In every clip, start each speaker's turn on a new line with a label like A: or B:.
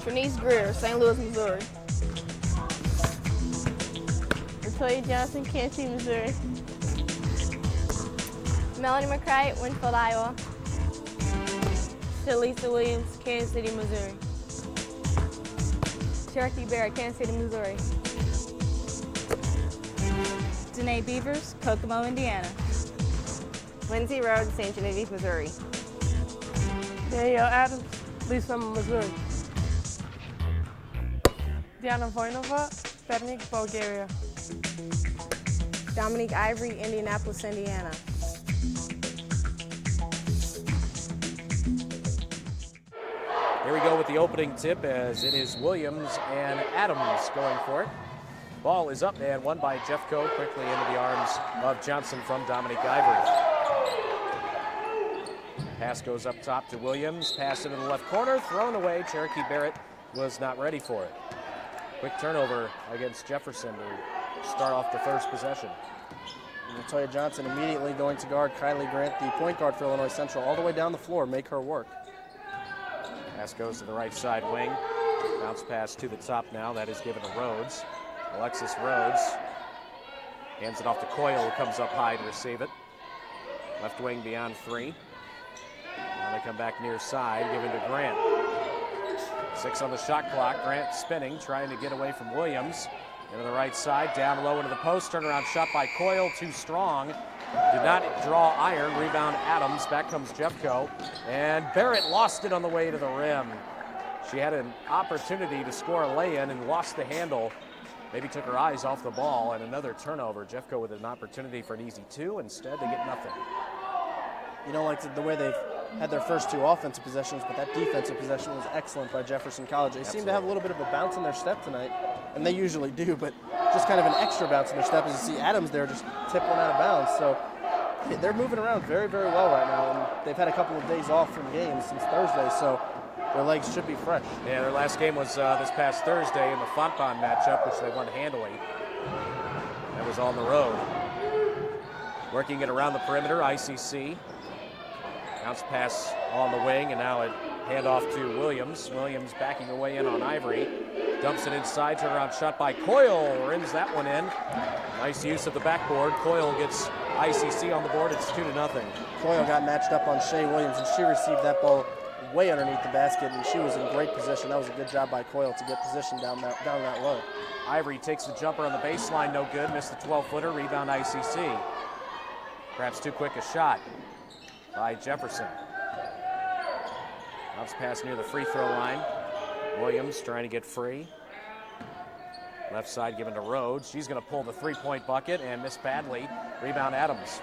A: Trinice Greer, St. Louis, Missouri.
B: Latoya Johnson, Kansas City, Missouri.
A: Melanie McCray, Winfield, Iowa.
B: Shalisa Williams, Kansas City, Missouri.
A: Cherokee Barrett, Kansas City, Missouri.
C: Danae Beavers, Kokomo, Indiana.
A: Lindsay Rhodes, St. Genevieve, Missouri.
D: Danielle Adams, Lisa, Missouri. Diana Voinova, Pernik, Bulgaria.
A: Dominique Ivory, Indianapolis, Indiana.
E: Here we go with the opening tip as it is Williams and Adams going for it. Ball is up and won by Jeffco quickly into the arms of Johnson from Dominique Ivory. Pass goes up top to Williams, pass into the left corner, thrown away. Cherokee Barrett was not ready for it. Quick turnover against Jefferson to start off the first possession.
F: Latoya Johnson immediately going to guard Kylie Grant, the point guard for Illinois Central, all the way down the floor, make her work.
E: Pass goes to the right side wing. Bounce pass to the top now. That is given to Rhodes. Alexis Rhodes hands it off to Coyle, who comes up high to receive it. Left wing beyond three. Now they come back near side, given to Grant. 6 on the shot clock. Grant spinning, trying to get away from Williams. Into the right side, down low into the post. Turnaround shot by Coyle, too strong. Did not draw iron. Rebound Adams. Back comes Jeffco. And Barrett lost it on the way to the rim. She had an opportunity to score a lay-in and lost the handle. Maybe took her eyes off the ball, and another turnover. Jeffco with an opportunity for an easy 2. Instead, they get nothing.
F: You don't like the way they've had their first 2 offensive possessions, but that defensive possession was excellent by Jefferson College. They seem to have a little bit of a bounce in their step tonight, and they usually do, but just kind of an extra bounce in their step as you see Adams there just tip one out of bounds. So they're moving around very, very well right now, and they've had a couple of days off from games since Thursday, so their legs should be fresh.
E: Yeah, their last game was this past Thursday in the Fontbonne matchup, which they won handily. That was on the road. Working it around the perimeter, ICC. Bounce pass on the wing, and now a handoff to Williams. Williams backing away in on Ivory. Dumps it inside, turnaround shot by Coyle. Rims that one in. Nice use of the backboard. Coyle gets ICC on the board. It's 2-0.
F: Coyle got matched up on Shea Williams, and she received that ball way underneath the basket, and she was in great position. That was a good job by Coyle to get position down that low.
E: Ivory takes the jumper on the baseline, no good. Missed the 12-footer, rebound ICC. Perhaps too quick a shot by Jefferson. Bounce pass near the free throw line. Williams trying to get free. Left side given to Rhodes. She's going to pull the three-point bucket and miss badly. Rebound Adams.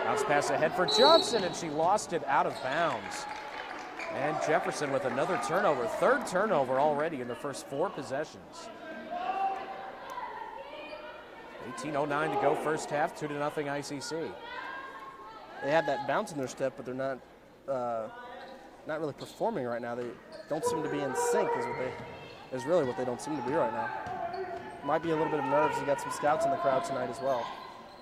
E: Bounce pass ahead for Johnson, and she lost it out of bounds. And Jefferson with another turnover. 3rd turnover already in their first 4 possessions. 18:09 to go first half, 2-0 ICC.
F: They have that bounce in their step, but they're not really performing right now. They don't seem to be in sync is really what they don't seem to be right now. Might be a little bit of nerves. You got some scouts in the crowd tonight as well.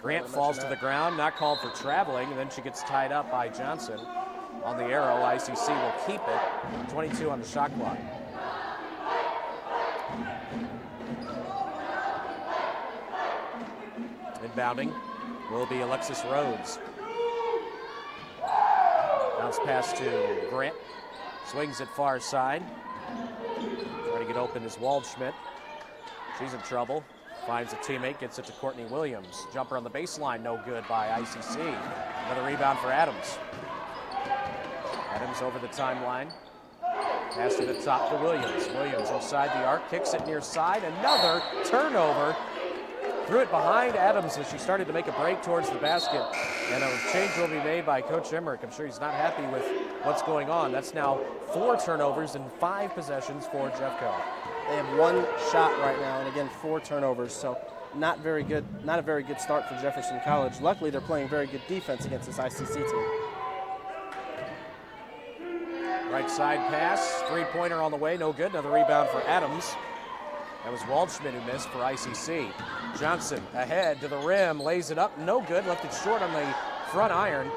E: Grant falls to the ground, not called for traveling, and then she gets tied up by Johnson. On the arrow, ICC will keep it. 22 on the shot clock. Inbounding will be Alexis Rhodes. Bounce pass to Grant. Swings it far side. Trying to get open is Waldschmidt. She's in trouble. Finds a teammate, gets it to Courtney Williams. Jumper on the baseline, no good by ICC. Another rebound for Adams. Adams over the timeline. Pass to the top to Williams. Williams inside the arc, kicks it near side. Another turnover. Threw it behind Adams as she started to make a break towards the basket. And a change will be made by Coach Emmerich. I'm sure he's not happy with what's going on. That's now 4 turnovers in 5 possessions for Jeffco.
F: They have 1 shot right now, and again, 4 turnovers. So not very good. Not a very good start for Jefferson College. Luckily, they're playing very good defense against this ICC team.
E: Right side pass, 3-pointer on the way, no good. Another rebound for Adams. That was Waldschmidt who missed for ICC. Johnson ahead to the rim, lays it up, no good. Left it short on the front iron.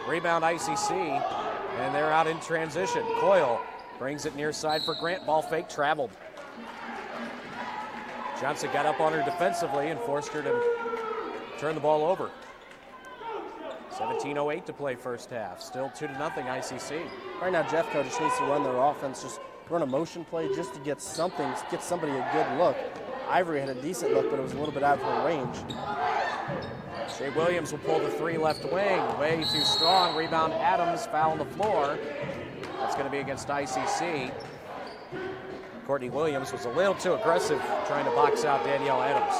E: Rebound ICC, and they're out in transition. Coyle Brings it near side for Grant. Ball fake, traveled. Johnson got up on her defensively and forced her to turn the ball over. 17:08 to play first half. Still 2-0 ICC.
F: Right now, Jeffco just needs to run their offense, just run a motion play just to get something, get somebody a good look. Ivory had a decent look, but it was a little bit out of her range.
E: Shea Williams will pull the three left wing. Way too strong. Rebound Adams, foul on the floor. That's going to be against ICC. Courtney Williams was a little too aggressive trying to box out Danielle Adams.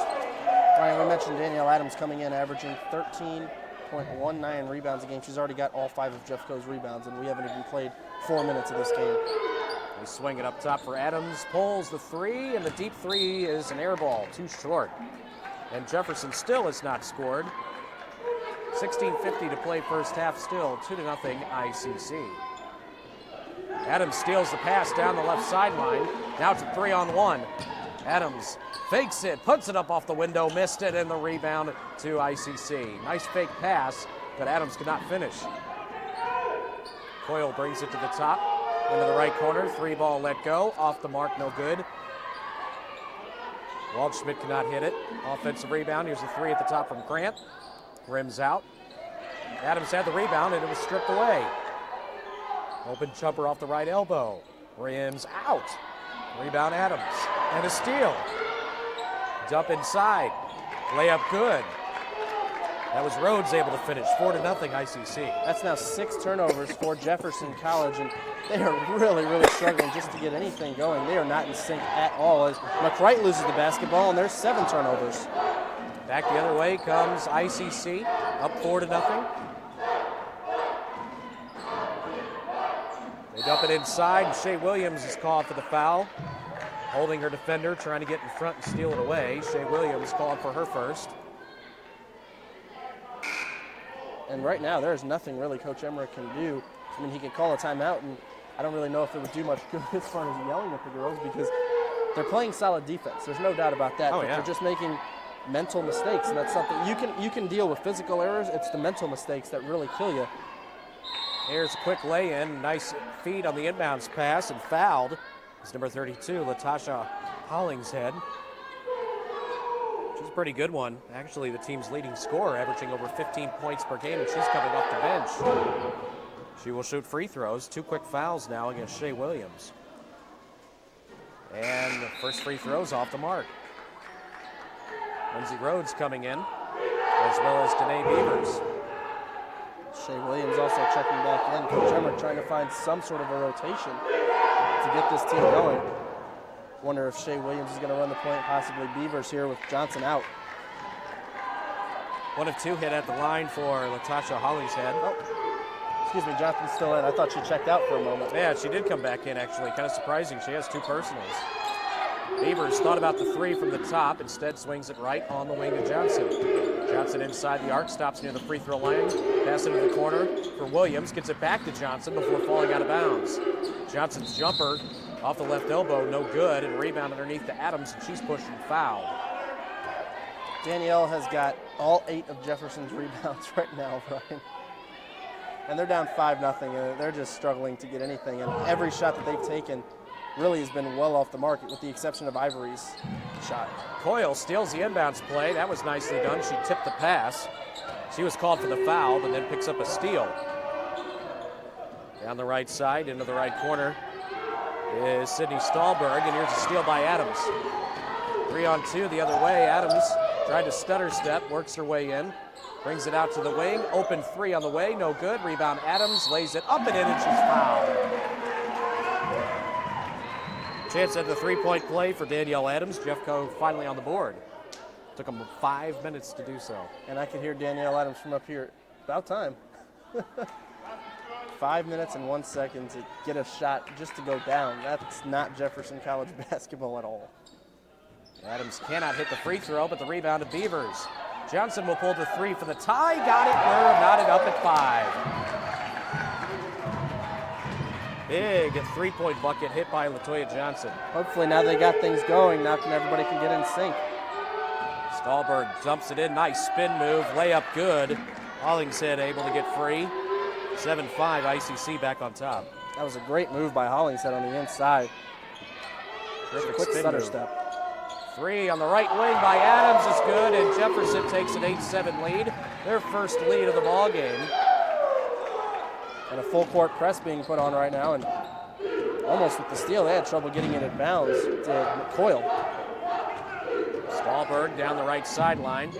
F: Ryan, we mentioned Danielle Adams coming in averaging 13.19 rebounds a game. She's already got all 5 of Jeffco's rebounds, and we haven't even played 4 minutes of this game.
E: They swing it up top for Adams, pulls the three, and the deep three is an air ball, too short. And Jefferson still has not scored. 16:50 to play first half, still 2-0 ICC. Adams steals the pass down the left sideline. Now it's a 3-on-1. Adams fakes it, puts it up off the window, missed it, and the rebound to ICC. Nice fake pass, but Adams could not finish. Coyle brings it to the top, into the right corner. 3-ball let go, off the mark, no good. Waldschmidt cannot hit it. Offensive rebound, here's a 3 at the top from Grant. Rims out. Adams had the rebound, and it was stripped away. Open jumper off the right elbow. Rims out. Rebound Adams. And a steal. Dump inside. Layup good. That was Rhodes able to finish. 4-0 ICC.
F: That's now 6 turnovers for Jefferson College, and they are really, really struggling just to get anything going. They are not in sync at all as McWright loses the basketball, and there's 7 turnovers.
E: Back the other way comes ICC, up 4-0. They dump it inside, and Shea Williams is called for the foul. Holding her defender, trying to get in front and steal it away. Shea Williams called for her first.
F: And right now, there is nothing really Coach Emmerich can do. I mean, he can call a timeout, and I don't really know if it would do much good as far as yelling at the girls because they're playing solid defense. There's no doubt about that.
E: Oh,
F: but
E: yeah.
F: They're just making mental mistakes, and that's something you can deal with physical errors. It's the mental mistakes that really kill you.
E: Here's a quick lay-in. Nice feed on the inbounds pass and fouled. It's number 32, Latasha Hollingshead. She's a pretty good one. Actually, the team's leading scorer, averaging over 15 points per game, and she's coming off the bench. She will shoot free throws. 2 quick fouls now against Shea Williams. And the first free throw's off the mark. Lindsay Rhodes coming in, as well as Danae Beavers.
F: Shea Williams also checking back in. Coach Emmerich trying to find some sort of a rotation to get this team going. Wonder if Shea Williams is going to run the point, possibly Beavers here with Johnson out.
E: 1 of 2 hit at the line for Latasha Hollingshead.
F: Oh, excuse me, Johnson's still in. I thought she checked out for a moment.
E: Yeah, she did come back in, actually. Kind of surprising. She has 2 personals. Beavers thought about the 3 from the top, instead swings it right on the wing to Johnson. Johnson inside the arc, stops near the free throw line, pass into the corner for Williams, gets it back to Johnson before falling out of bounds. Johnson's jumper off the left elbow, no good, and rebound underneath to Adams, and she's pushed and fouled.
F: Danielle has got all 8 of Jefferson's rebounds right now, Brian. And they're down 5-0, and they're just struggling to get anything. And every shot that they've taken really has been well off the market, with the exception of Ivory's shot.
E: Coyle steals the inbounds play. That was nicely done. She tipped the pass. She was called for the foul, but then picks up a steal. Down the right side, into the right corner is Sydney Stahlberg, and here's a steal by Adams. 3-on-2 the other way. Adams tried to stutter step, works her way in, brings it out to the wing. Open 3 on the way, no good. Rebound Adams, lays it up and in, and she's fouled. Chance at the 3-point play for Danielle Adams. Jeffco finally on the board. Took them 5 minutes to do so.
F: And I can hear Danielle Adams from up here. About time. 5 minutes and 1 second to get a shot just to go down. That's not Jefferson College basketball at all.
E: Adams cannot hit the free throw, but the rebound to Beavers. Johnson will pull the 3 for the tie. Got it. We're knotted up at 5. Big 3-point bucket hit by Latoya Johnson.
F: Hopefully now they got things going. Now everybody can get in sync.
E: Stahlberg dumps it in. Nice spin move. Layup good. Hollingshead able to get free. 7-5 ICC back on top.
F: That was a great move by Hollingshead on the inside.
E: Terrific
F: Quick
E: spin
F: stutter
E: move.
F: step.
E: 3 on the right wing by Adams is good, and Jefferson takes an 8-7 lead. Their first lead of the ball game.
F: And a full court press being put on right now, and almost with the steal, they had trouble getting it in bounds to Coyle.
E: Stahlberg down the right sideline.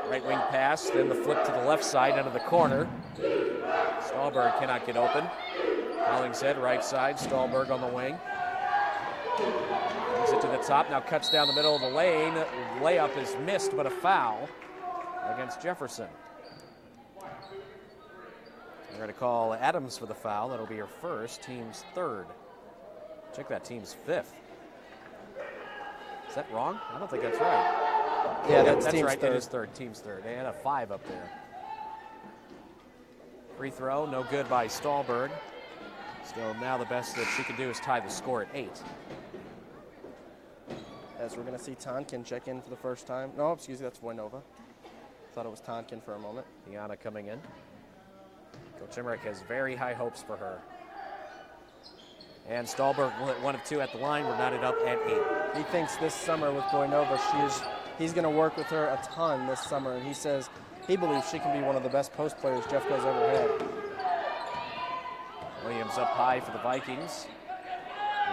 E: Right wing pass, then the flip to the left side into the corner. Stahlberg cannot get open. Hollingshead right side, Stahlberg on the wing. Brings it to the top, now cuts down the middle of the lane. Layup is missed, but a foul against Jefferson. We're going to call Adams for the foul. That'll be her first, team's third. Check that, team's fifth. Is that wrong? I don't think that's right.
F: Yeah, that's team's
E: right.
F: third.
E: It is third, team's third. And a 5 up there. Free throw, no good by Stahlberg. Still, now the best that she can do is tie the score at 8.
F: As we're going to see Tonkin check in for the first time. No, excuse me, that's Voinova. Thought it was Tonkin for a moment.
E: Diana coming in. Coach Emmerich has very high hopes for her. And Stahlberg, 1 of 2 at the line. We're knotted up at 8.
F: He thinks this summer with Voinova, he's going to work with her a ton this summer, and he says he believes she can be one of the best post players Jeffco's ever had.
E: Williams up high for the Vikings.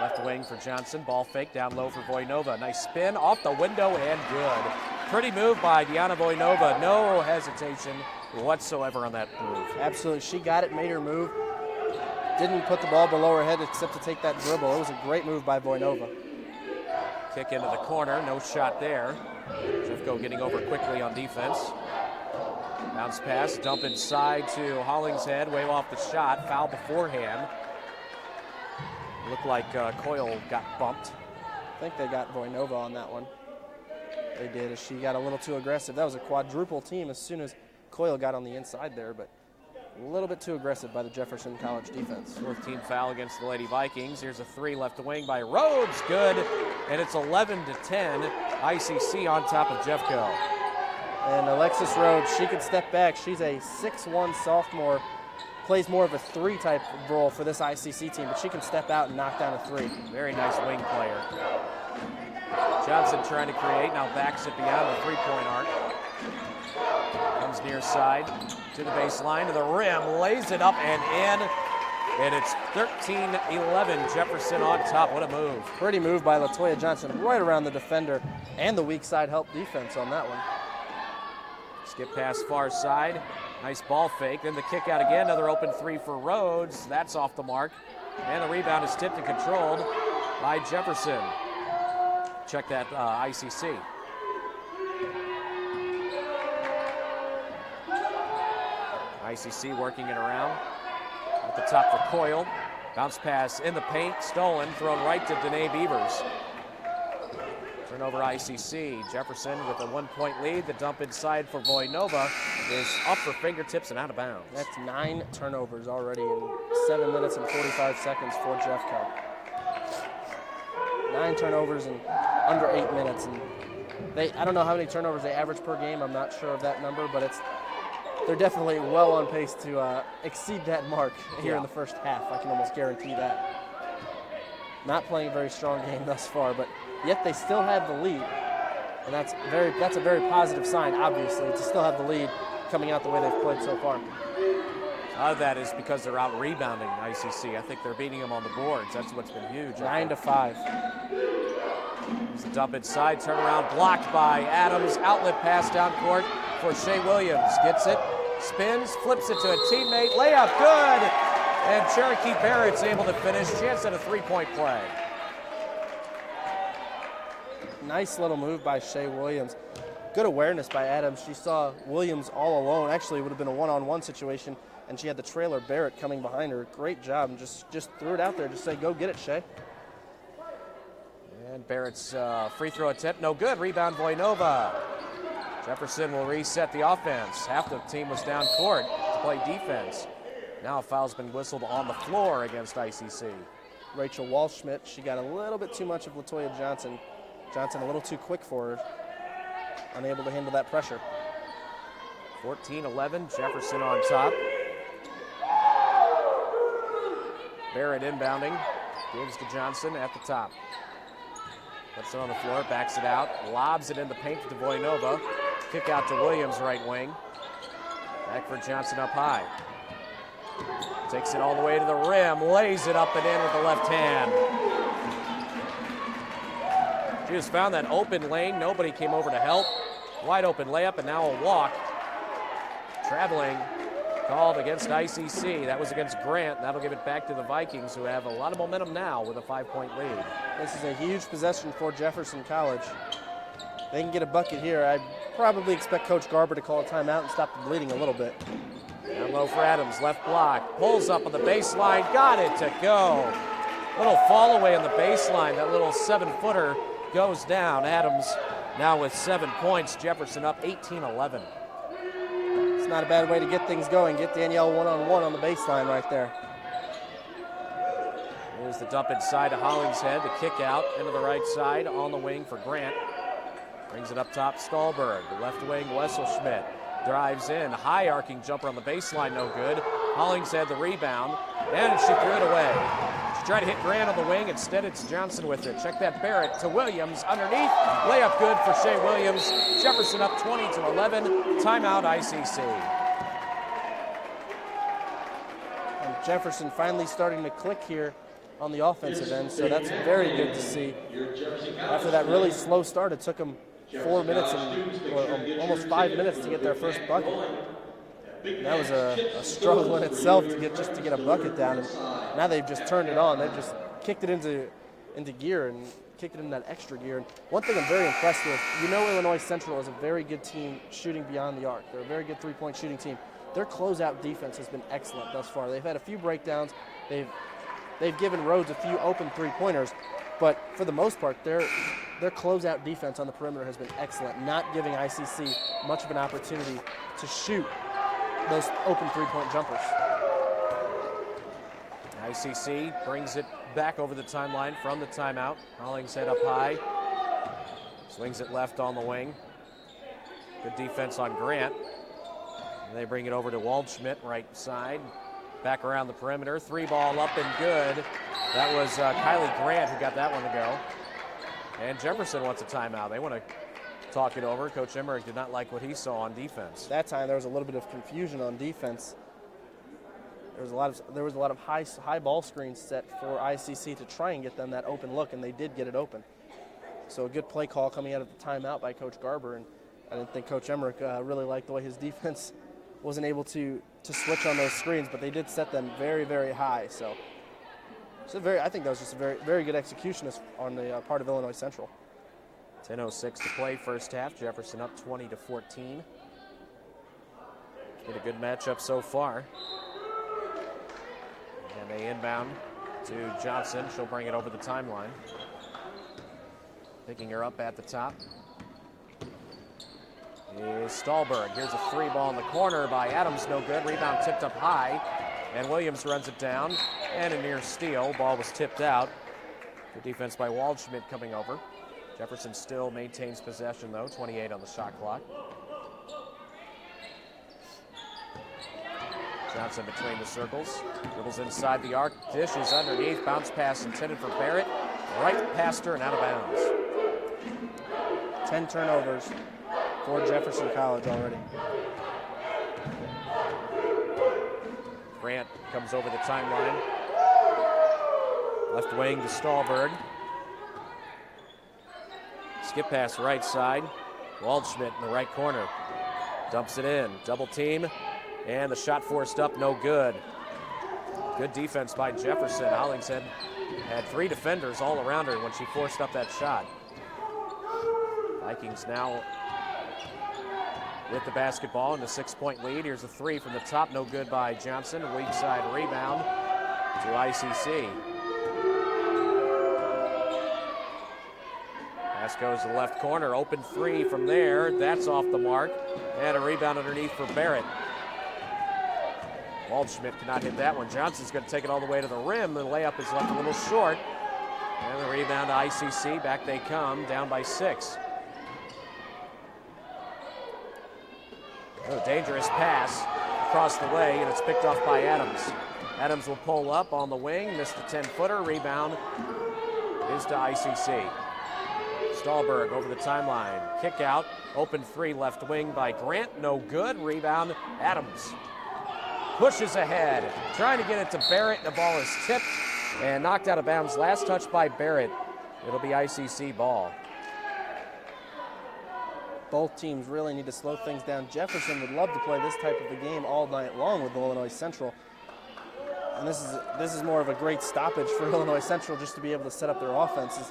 E: Left wing for Johnson. Ball fake down low for Voinova. Nice spin off the window and good. Pretty move by Diana Voinova. No hesitation whatsoever on that move.
F: Absolutely. She got it, made her move. Didn't put the ball below her head except to take that dribble. It was a great move by Voinova.
E: Kick into the corner. No shot there. Jeffco getting over quickly on defense. Bounce pass. Dump inside to Hollingshead. Way off the shot. Foul beforehand. Looked like Coyle got bumped.
F: I think they got Voinova on that one. They did, as she got a little too aggressive. That was a quadruple team as soon as Coyle got on the inside there, but a little bit too aggressive by the Jefferson College defense.
E: 4th team foul against the Lady Vikings. Here's a 3 left wing by Rhodes. Good. And it's 11-10. ICC on top of Jeffco.
F: And Alexis Rhodes, she can step back. She's a 6'1 sophomore. Plays more of a 3 type role for this ICC team, but she can step out and knock down a 3.
E: Very nice wing player. Johnson trying to create, now backs it beyond the 3-point arc. Comes near side to the baseline, to the rim, lays it up and in. And it's 13-11, Jefferson on top. What a move.
F: Pretty move by LaToya Johnson, right around the defender, and the weak side help defense on that one.
E: Skip pass far side. Nice ball fake. Then the kick out again. Another open 3 for Rhodes. That's off the mark. And the rebound is tipped and controlled by Jefferson. Check that ICC. ICC working it around. At the top for Coyle. Bounce pass in the paint. Stolen. Thrown right to Danae Beavers. Turnover ICC. Jefferson with a 1-point lead. The dump inside for Voinova is up for fingertips and out of bounds.
F: That's 9 turnovers already in 7 minutes and 45 seconds for Jeffco. 9 turnovers in under 8 minutes. And I don't know how many turnovers they average per game. I'm not sure of that number, but they're definitely well on pace to exceed that mark here in the first half. I can almost guarantee that. Not playing a very strong game thus far, but yet they still have the lead, and that's a very positive sign, obviously, to still have the lead coming out the way they've played so far.
E: A lot of that is because they're out rebounding ICC. I think they're beating them on the boards. That's what's been huge.
F: 9-5.
E: There's a dump inside, turnaround blocked by Adams. Outlet pass down court for Shea Williams. Gets it, spins, flips it to a teammate. Layup, good! And Cherokee Barrett's able to finish. Chance at a 3-point play.
F: Nice little move by Shea Williams. Good awareness by Adams. She saw Williams all alone. Actually, it would have been a one-on-one situation, and she had the trailer Barrett coming behind her. Great job, and just threw it out there. Just say, go get it, Shea.
E: And Barrett's free throw attempt, no good. Rebound Voinova. Jefferson will reset the offense. Half the team was down court to play defense. Now a foul's been whistled on the floor against ICC.
F: Rachel Walsh-Schmidt, she got a little bit too much of LaToya Johnson. Johnson a little too quick for her. Unable to handle that pressure.
E: 14-11, Jefferson on top. Barrett inbounding. Gives to Johnson at the top. Puts it on the floor, backs it out, lobs it in the paint to Voinova. Kick out to Williams, right wing. Back for Johnson up high. Takes it all the way to the rim, lays it up and in with the left hand. She just found that open lane. Nobody came over to help. Wide open layup and now a walk. Traveling called against ICC. That was against Grant. That'll give it back to the Vikings, who have a lot of momentum now with a 5-point lead.
F: This is a huge possession for Jefferson College. They can get a bucket here. I probably expect Coach Garber to call a timeout and stop the bleeding a little bit.
E: Down low for Adams, left block. Pulls up on the baseline, got it to go. Little fall away on the baseline. That little 7-footer goes down. Adams now with 7 points. Jefferson up 18-11.
F: It's not a bad way to get things going. Get Danielle one-on-one on the baseline right there.
E: Here's the dump inside to Hollingshead. The kick out into the right side on the wing for Grant. Brings it up top, Stahlberg. The left wing, Wesselschmidt. Drives in, high arcing jumper on the baseline, no good. Hollingshead the rebound, and she threw it away. She tried to hit Grant on the wing, instead it's Johnson with it. Check that, Barrett to Williams underneath. Layup good for Shea Williams. Jefferson up 20-11. Timeout ICC.
F: And Jefferson finally starting to click here on the offensive end, so that's very good to see. After that really slow start, it took them 4 minutes or almost 5 minutes to get their first bucket. And that was a struggle in itself to get a bucket down. And now they've just turned it on. They've just kicked it into gear and kicked it in that extra gear. And one thing I'm very impressed with, Illinois Central is a very good team shooting beyond the arc. They're a very good three-point shooting team. Their closeout defense has been excellent thus far. They've had a few breakdowns. They've given Rhodes a few open three-pointers, but for the most part, their closeout defense on the perimeter has been excellent, not giving ICC much of an opportunity to shoot those open three-point jumpers.
E: ICC brings it back over the timeline from the timeout. Hollingshead up high. Swings it left on the wing. Good defense on Grant. And they bring it over to Waldschmidt, right side. Back around the perimeter. 3-ball up and good. That was Kylie Grant who got that one to go. And Jefferson wants a timeout. They want to talk it over. Coach Emmerich did not like what he saw on defense.
F: That time there was a little bit of confusion on defense. There was a lot of high ball screens set for ICC to try and get them that open look, and they did get it open. So a good play call coming out of the timeout by Coach Garber, and I didn't think Coach Emmerich really liked the way his defense wasn't able to switch on those screens, but they did set them very, very high. So I think that was just a very, very good execution on the part of Illinois Central.
E: 10:06 to play first half. Jefferson up 20-14. Been a good matchup so far. And they inbound to Johnson. She'll bring it over the timeline. Picking her up at the top is Stahlberg. Here's a 3-ball in the corner by Adams, no good. Rebound tipped up high, and Williams runs it down. And a near steal. Ball was tipped out. Good defense by Waldschmidt coming over. Jefferson still maintains possession, though. 28 on the shot clock. Johnson between the circles. Dribbles inside the arc. Dishes underneath. Bounce pass intended for Barrett. Right past her and out of bounds.
F: 10 turnovers for Jefferson College already.
E: Grant comes over the timeline. Left wing to Stahlberg. Skip pass right side. Waldschmidt in the right corner. Dumps it in. Double team. And the shot forced up, no good. Good defense by Jefferson. Hollingshead had 3 defenders all around her when she forced up that shot. Vikings now with the basketball in the 6-point lead. Here's a 3 from the top, no good by Johnson. Weak side rebound to ICC. Pass goes to the left corner, open 3 from there. That's off the mark. And a rebound underneath for Barrett. Waldschmidt cannot hit that one. Johnson's going to take it all the way to the rim. The layup is left a little short. And the rebound to ICC. Back they come, down by 6. Oh, dangerous pass across the way, and it's picked off by Adams. Adams will pull up on the wing, missed the 10-footer. Rebound is to ICC. Stahlberg over the timeline. Kick out. Open three left wing by Grant. No good. Rebound. Adams pushes ahead. Trying to get it to Barrett. The ball is tipped and knocked out of bounds. Last touch by Barrett. It'll be ICC ball.
F: Both teams really need to slow things down. Jefferson would love to play this type of a game all night long with Illinois Central. And this is more of a great stoppage for Illinois Central just to be able to set up their offenses.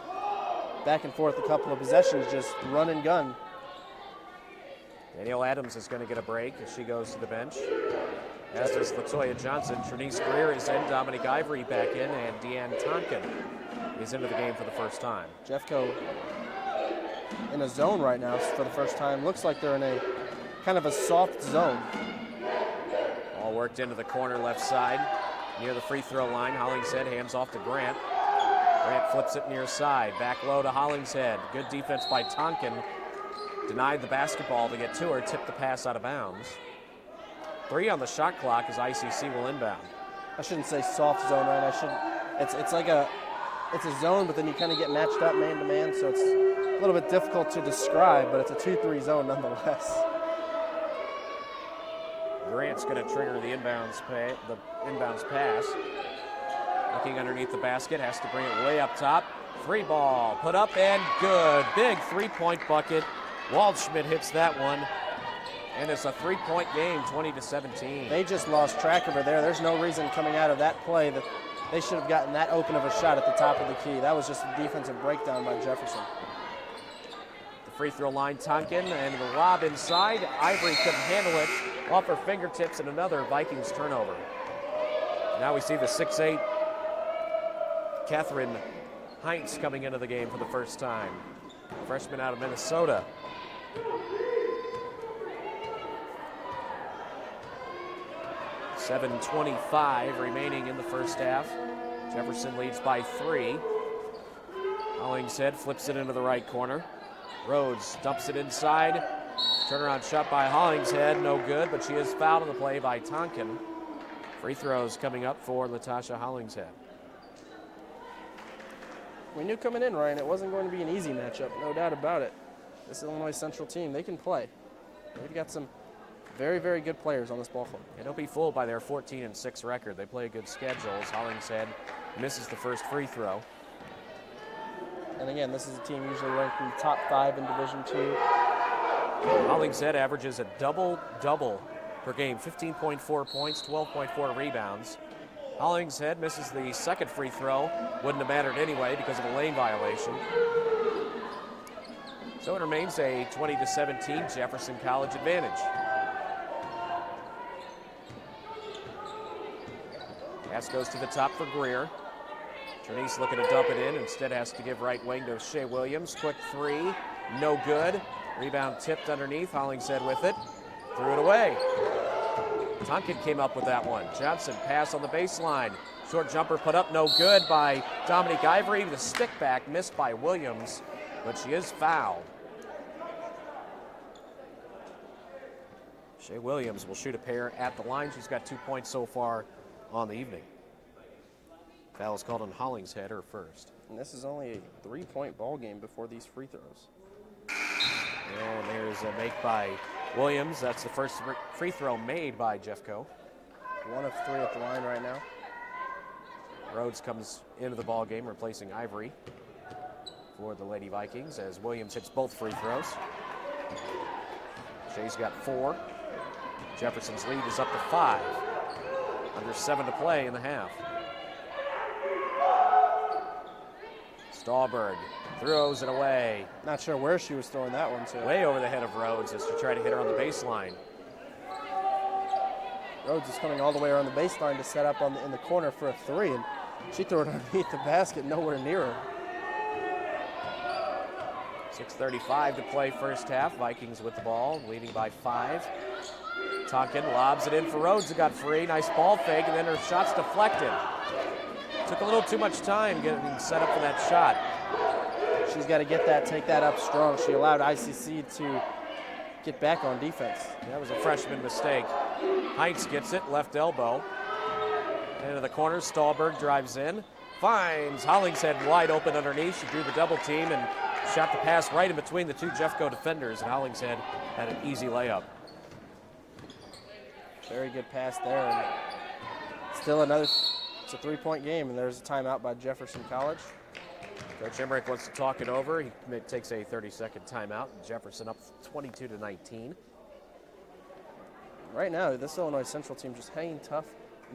F: Back and forth a couple of possessions, just run and gun.
E: Danielle Adams is going to get a break as she goes to the bench. As does Latoya Johnson. Trinice Greer is in, Dominic Ivory back in, and Deanne Tonkin is into the game for the first time.
F: Jeffco in a zone right now for the first time. Looks like they're in a kind of a soft zone.
E: All worked into the corner left side near the free throw line. Hollingshead hands off to Grant. Grant flips it near side. Back low to Hollingshead. Good defense by Tonkin. Denied the basketball to get to her. Tipped the pass out of bounds. 3 on the shot clock as ICC will inbound.
F: I shouldn't say soft zone, right? It's like it's a zone, but then you kind of get matched up man to man, so it's a little bit difficult to describe, but it's a 2-3 zone nonetheless.
E: Grant's going to trigger the inbounds pass. Looking underneath the basket, has to bring it way up top. Free ball, put up and good. Big three-point bucket. Waldschmidt hits that one. And it's a three-point game, 20-17.
F: They just lost track of her there. There's no reason coming out of that play that they should have gotten that open of a shot at the top of the key. That was just a defensive breakdown by Jefferson.
E: The free throw line, Tonkin, and the lob inside. Ivory couldn't handle it. Off her fingertips, and another Vikings turnover. Now we see the 6'8" Catherine Heinz coming into the game for the first time. Freshman out of Minnesota. .7:25 remaining in the first half. Jefferson leads by 3. Hollingshead flips it into the right corner. Rhodes dumps it inside. Turnaround shot by Hollingshead, no good, but she is fouled on the play by Tonkin. Free throws coming up for Latasha Hollingshead.
F: We knew coming in, Ryan, it wasn't going to be an easy matchup, no doubt about it. This Illinois Central team, they can play. They've got some very, very good players on this ball club.
E: And don't be fooled by their 14-6 record. They play a good schedule as Hollingshead misses the first free throw.
F: And again, this is a team usually ranked in the top 5 in Division II.
E: Hollingshead averages a double-double per game, 15.4 points, 12.4 rebounds. Hollingshead misses the second free throw. Wouldn't have mattered anyway because of a lane violation. So it remains a 20-17 Jefferson College advantage. Pass goes to the top for Greer. Trinice looking to dump it in. Instead has to give right wing to Shea Williams. Quick three, no good. Rebound tipped underneath. Hollingshead with it. Threw it away. Tonkin came up with that one. Johnson pass on the baseline. Short jumper put up, no good by Dominic Ivory. The stick back missed by Williams, but she is fouled. Shea Williams will shoot a pair at the line. She's got 2 points so far on the evening. Foul is called on Hollingshead, her first.
F: And this is only a 3-point ball game before these free throws.
E: And there's a make by Williams. That's the first free throw made by Jeffco.
F: 1 of 3 at the line right now.
E: Rhodes comes into the ball game, replacing Ivory for the Lady Vikings as Williams hits both free throws. Shea's got 4. Jefferson's lead is up to 5. Under 7 to play in the half. Stahlberg throws it away.
F: Not sure where she was throwing that one to.
E: Way over the head of Rhodes as she tried to hit her on the baseline.
F: Rhodes is coming all the way around the baseline to set up in the corner for a 3, and she threw it underneath the basket, nowhere near her.
E: 6:35 to play first half. Vikings with the ball, leading by 5. Tonkin lobs it in for Rhodes, who got free. Nice ball fake, and then her shot's deflected. Took a little too much time getting set up for that shot.
F: She's got to take that up strong. She allowed ICC to get back on defense.
E: That was a freshman mistake. Heinz gets it, left elbow. Into the corner, Stahlberg drives in, finds Hollingshead wide open underneath. She drew the double team and shot the pass right in between the two Jeffco defenders, and Hollingshead had an easy layup.
F: Very good pass there. And still another, it's a 3-point game, and there's a timeout by Jefferson College.
E: Coach Emmerich wants to talk it over. He takes a 30-second timeout. Jefferson up 22-19.
F: Right now, this Illinois Central team just hanging tough,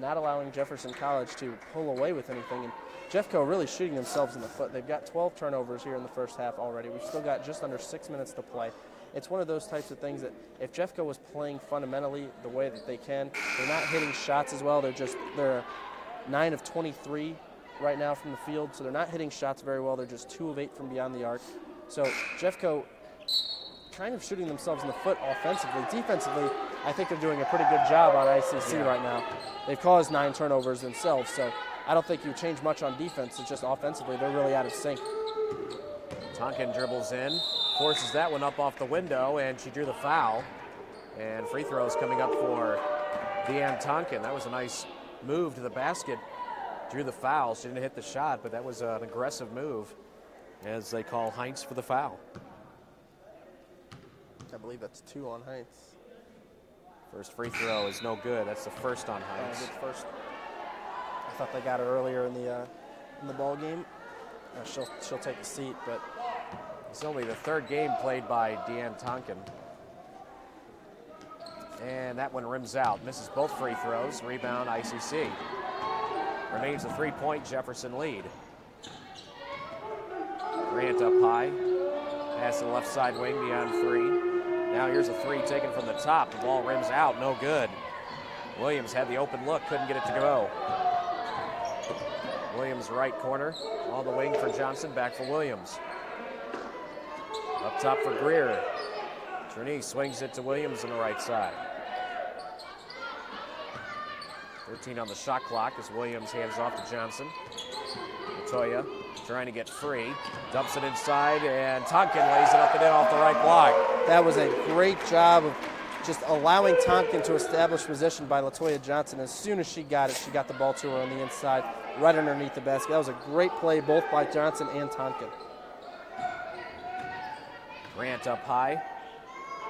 F: not allowing Jefferson College to pull away with anything. And Jeffco really shooting themselves in the foot. They've got 12 turnovers here in the first half already. We've still got just under 6 minutes to play. It's one of those types of things that if Jeffco was playing fundamentally the way that they can, they're not hitting shots as well. They're 9 of 23 right now from the field, so they're not hitting shots very well. They're just 2 of 8 from beyond the arc. So Jeffco kind of shooting themselves in the foot offensively. Defensively, I think they're doing a pretty good job on ICC right now. They've caused 9 turnovers themselves, so I don't think you change much on defense. It's just offensively, they're really out of sync.
E: Tonkin dribbles in, forces that one up off the window, and she drew the foul. And free throws coming up for Deanne Tonkin. That was a nice move to the basket. Drew the foul. She didn't hit the shot, but that was an aggressive move as they call Heinz for the foul.
F: I believe that's 2 on Heinz.
E: First free throw is no good. That's the first on Heinz.
F: Good first. I thought they got her earlier in the ball game. She'll take a seat, but
E: it's only the 3rd game played by Deanne Tonkin. And that one rims out. Misses both free throws. Rebound ICC. Remains a 3-point Jefferson lead. Grant up high. Pass to the left side wing beyond 3. Now here's a 3 taken from the top. The ball rims out, no good. Williams had the open look, couldn't get it to go. Williams right corner, on the wing for Johnson, back for Williams. Up top for Greer. Trini swings it to Williams on the right side. 13 on the shot clock as Williams hands off to Johnson. Latoya trying to get free, dumps it inside, and Tonkin lays it up and in off the right block.
F: That was a great job of just allowing Tonkin to establish position by Latoya Johnson. As soon as she got it, she got the ball to her on the inside, right underneath the basket. That was a great play both by Johnson and Tonkin.
E: Grant up high,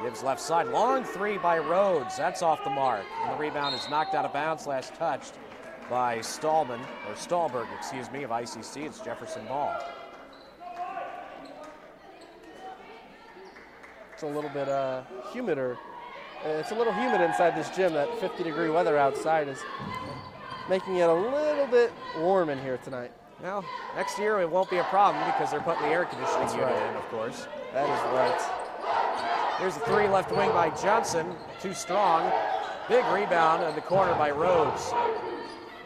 E: gives left side, long 3 by Rhodes. That's off the mark. And the rebound is knocked out of bounds, last touched by Stahlberg, of ICC. It's Jefferson ball.
F: It's a little bit humider. It's a little humid inside this gym. That 50-degree weather outside is making it a little bit warm in here tonight.
E: Well, next year it won't be a problem because they're putting the air conditioning unit in, of course.
F: That is right.
E: Here's a 3 left wing by Johnson, too strong. Big rebound in the corner by Rhodes.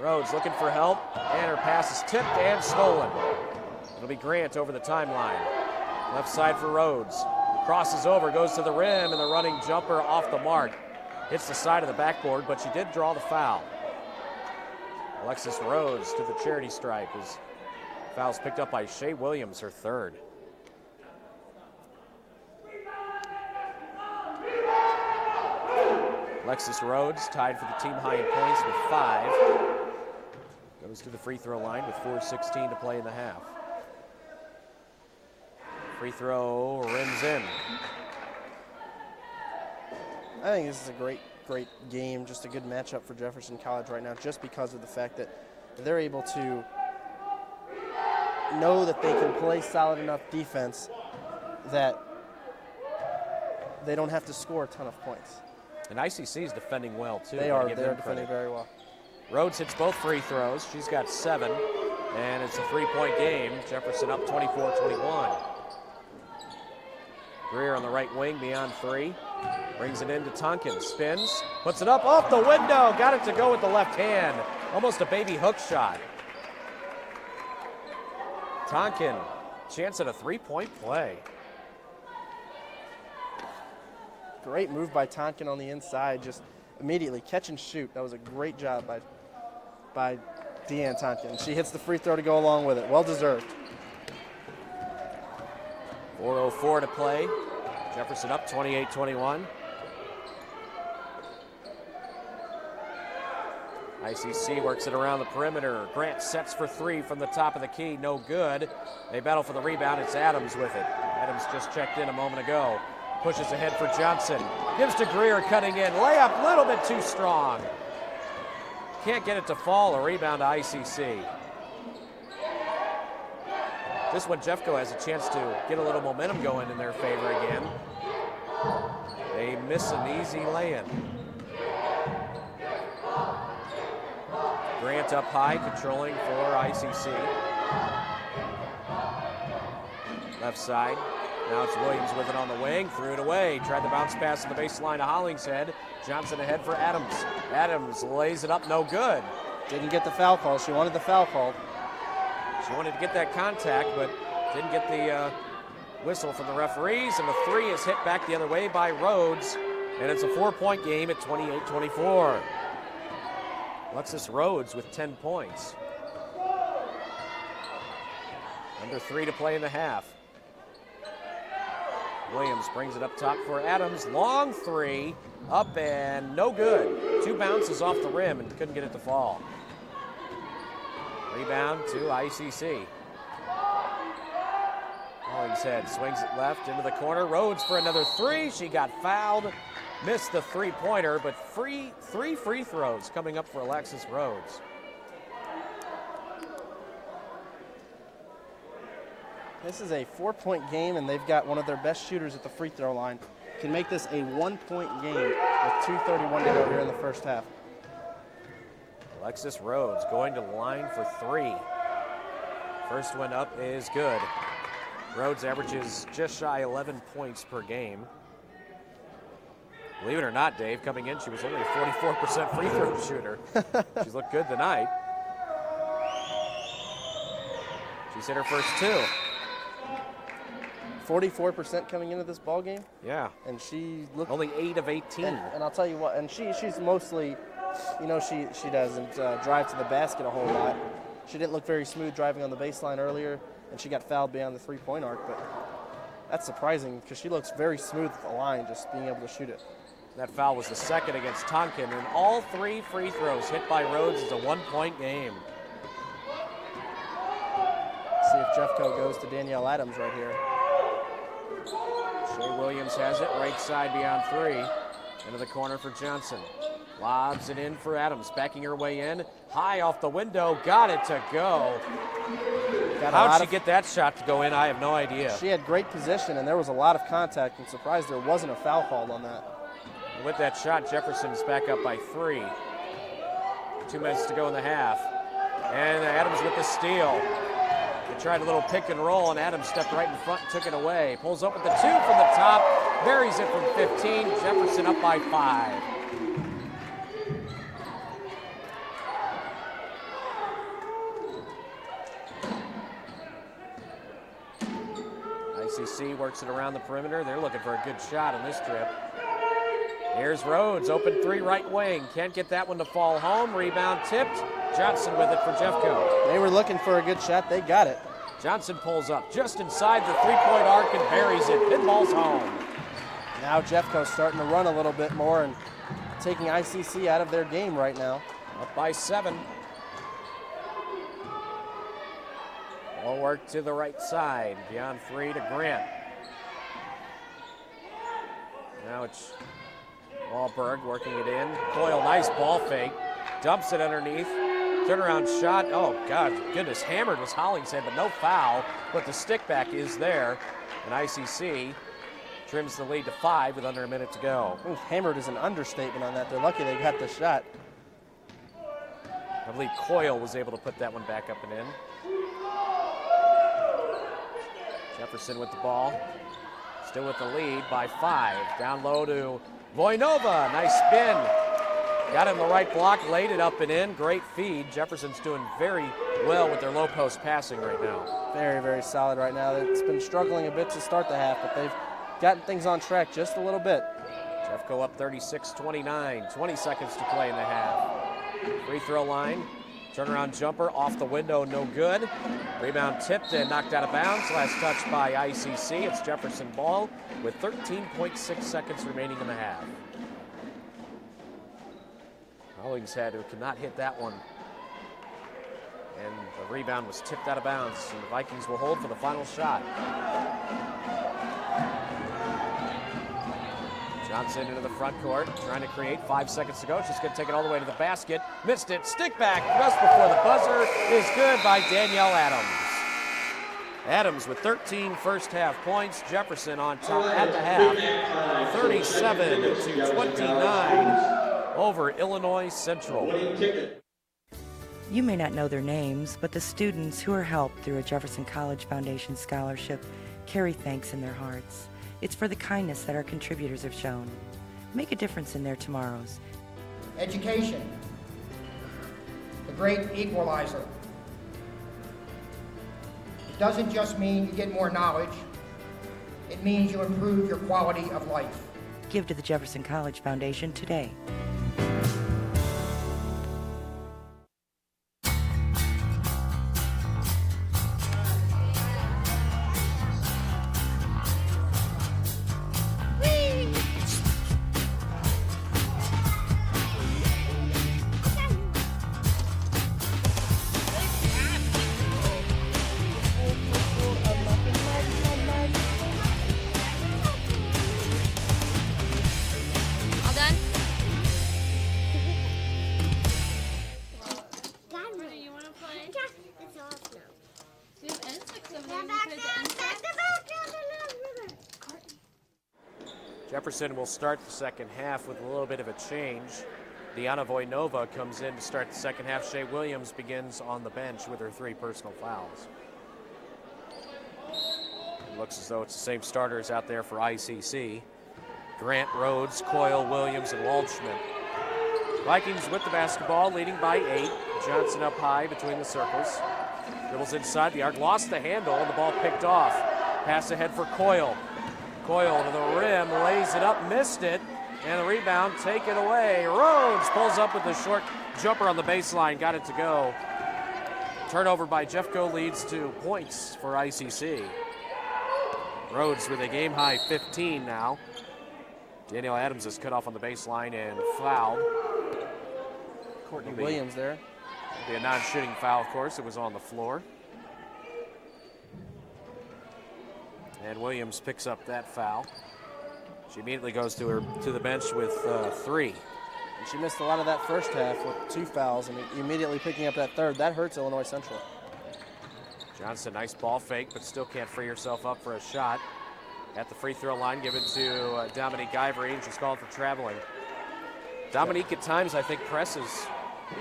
E: Rhodes looking for help, and her pass is tipped and stolen. It'll be Grant over the timeline. Left side for Rhodes. Crosses over, goes to the rim, and the running jumper off the mark. Hits the side of the backboard, but she did draw the foul. Alexis Rhodes to the charity stripe as foul's picked up by Shea Williams, her 3rd. Alexis Rhodes tied for the team high in points with 5. Goes to the free throw line with 4:16 to play in the half. Free throw rims in.
F: I think this is a great game, just a good matchup for Jefferson College right now, just because of the fact that they're able to know that they can play solid enough defense that they don't have to score a ton of points.
E: And ICC is defending well, too.
F: They're defending very well.
E: Rhodes hits both free throws. She's got 7, and it's a 3-point game. Jefferson up 24-21. Greer on the right wing beyond 3. Brings it into Tonkin. Spins. Puts it up off the window. Got it to go with the left hand. Almost a baby hook shot. Tonkin. Chance at a 3-point play.
F: Great move by Tonkin on the inside. Just immediately catch and shoot. That was a great job by Deanne Tonkin. She hits the free throw to go along with it. Well deserved.
E: 4:04 to play. Jefferson up 28-21. ICC works it around the perimeter. Grant sets for three from the top of the key, no good. They battle for the rebound, it's Adams with it. Adams just checked in a moment ago. Pushes ahead for Johnson. Gives to Greer cutting in. Layup a little bit too strong. Can't get it to fall, a rebound to ICC. This one, Jeffco has a chance to get a little momentum going in their favor again. They miss an easy lay-in. Grant up high, controlling for ICC. Left side. Now it's Williams with it on the wing. Threw it away. Tried to bounce pass to the baseline to Hollingshead. Johnson ahead for Adams. Adams lays it up, no good.
F: Didn't get the foul call. She wanted the foul call.
E: She wanted to get that contact, but didn't get the whistle from the referees. And the three is hit back the other way by Rhodes. And it's a 4-point game at 28-24. Alexis Rhodes with 10 points. Under 3 to play in the half. Williams brings it up top for Adams. Long three, up and no good. 2 bounces off the rim and couldn't get it to fall. Rebound to ICC. Hollingshead swings it left into the corner. Rhodes for another 3. She got fouled. Missed the three-pointer, but three free throws coming up for Alexis Rhodes.
F: This is a 4-point game, and they've got one of their best shooters at the free throw line. Can make this a 1-point game with 2:31 to go here in the first half.
E: Alexis Rhodes going to the line for 3. First one up is good. Rhodes averages just shy 11 points per game. Believe it or not, Dave, coming in, she was only a 44% free throw shooter. She's looked good tonight. She's hit her first 2.
F: 44% coming into this ball game.
E: Yeah.
F: And she looked
E: only 8 of 18.
F: And I'll tell you what, and she's mostly, you know, she doesn't drive to the basket a whole lot. She didn't look very smooth driving on the baseline earlier, and she got fouled beyond the three-point arc, but that's surprising because she looks very smooth at the line, just being able to shoot it.
E: That foul was the second against Tonkin, and all 3 free throws hit by Rhodes is a 1-point game.
F: See if Jeffco goes to Danielle Adams right here.
E: Shea Williams has it, right side beyond 3. Into the corner for Johnson. Lobs it in for Adams, backing her way in. High off the window, got it to go. How'd she get that shot to go in? I have no idea.
F: She had great position, and there was a lot of contact. I'm surprised there wasn't a foul called on that.
E: With that shot, Jefferson's back up by 3. 2 minutes to go in the half. And Adams with the steal. They tried a little pick and roll, and Adams stepped right in front and took it away. Pulls up with the 2 from the top, buries it from 15. Jefferson up by 5. ICC works it around the perimeter. They're looking for a good shot on this trip. Here's Rhodes, open 3 right wing. Can't get that one to fall home. Rebound tipped. Johnson with it for Jeffco.
F: They were looking for a good shot. They got it.
E: Johnson pulls up just inside the 3-point arc and buries it. Pinball's home.
F: Now Jeffco's starting to run a little bit more and taking ICC out of their game right now.
E: Up by 7. Ball work to the right side. Beyond 3 to Grant. Now it's Wahlberg working it in. Coyle, nice ball fake. Dumps it underneath. Turnaround shot. Oh, God, goodness. Hammered was Hollingshead, but no foul. But the stick back is there. And ICC trims the lead to 5 with under a minute to go.
F: Ooh, hammered is an understatement on that. They're lucky they got the shot.
E: I believe Coyle was able to put that one back up and in. Jefferson with the ball. Still with the lead by 5. Down low to Voinova. Nice spin. Got in the right block, laid it up and in. Great feed. Jefferson's doing very well with their low post passing right now.
F: Very, very solid right now. It's been struggling a bit to start the half, but they've gotten things on track just a little bit.
E: Jeffco up 36-29. 20 seconds to play in the half. Free throw line. Turnaround jumper off the window, no good. Rebound tipped and knocked out of bounds. Last touch by ICC. It's Jefferson ball with 13.6 seconds remaining in the half. Hollingshead, who could not hit that one. And the rebound was tipped out of bounds, and the Vikings will hold for the final shot. Johnson into the front court, trying to create. 5 seconds to go. She's going to take it all the way to the basket. Missed it. Stick back just before the buzzer is good by Danielle Adams. Adams with 13 first half points. Jefferson on top at the half, 37-29 over Illinois Central.
G: You may not know their names, but the students who are helped through a Jefferson College Foundation scholarship carry thanks in their hearts. It's for the kindness that our contributors have shown. Make a difference in their tomorrows.
H: Education, the great equalizer. It doesn't just mean you get more knowledge, it means you improve your quality of life.
G: Give to the Jefferson College Foundation today.
E: Jefferson will start the second half with a little bit of a change. Deanna Voinova comes in to start the second half. Shea Williams begins on the bench with her 3 personal fouls. It looks as though it's the same starters out there for ICC. Grant, Rhodes, Coyle, Williams, and Waldschmidt. Vikings with the basketball, leading by 8. Johnson up high between the circles. Dribbles inside the arc, lost the handle, and the ball picked off. Pass ahead for Coyle. Coyle to the rim, lays it up, missed it, and the rebound taken away. Rhodes pulls up with the short jumper on the baseline, got it to go. Turnover by Jeffco leads to points for ICC. Rhodes with a game-high 15 now. Danielle Adams is cut off on the baseline and fouled.
F: Courtney Williams there.
E: It'll be a non-shooting foul, of course. It was on the floor. And Williams picks up that foul. She immediately goes to the bench with 3.
F: And she missed a lot of that first half with 2 fouls, and immediately picking up that third. That hurts Illinois Central.
E: Johnson, nice ball fake, but still can't free herself up for a shot. At the free throw line, given to Dominique Ivory, and she's called for traveling. Dominique at times, I think, presses.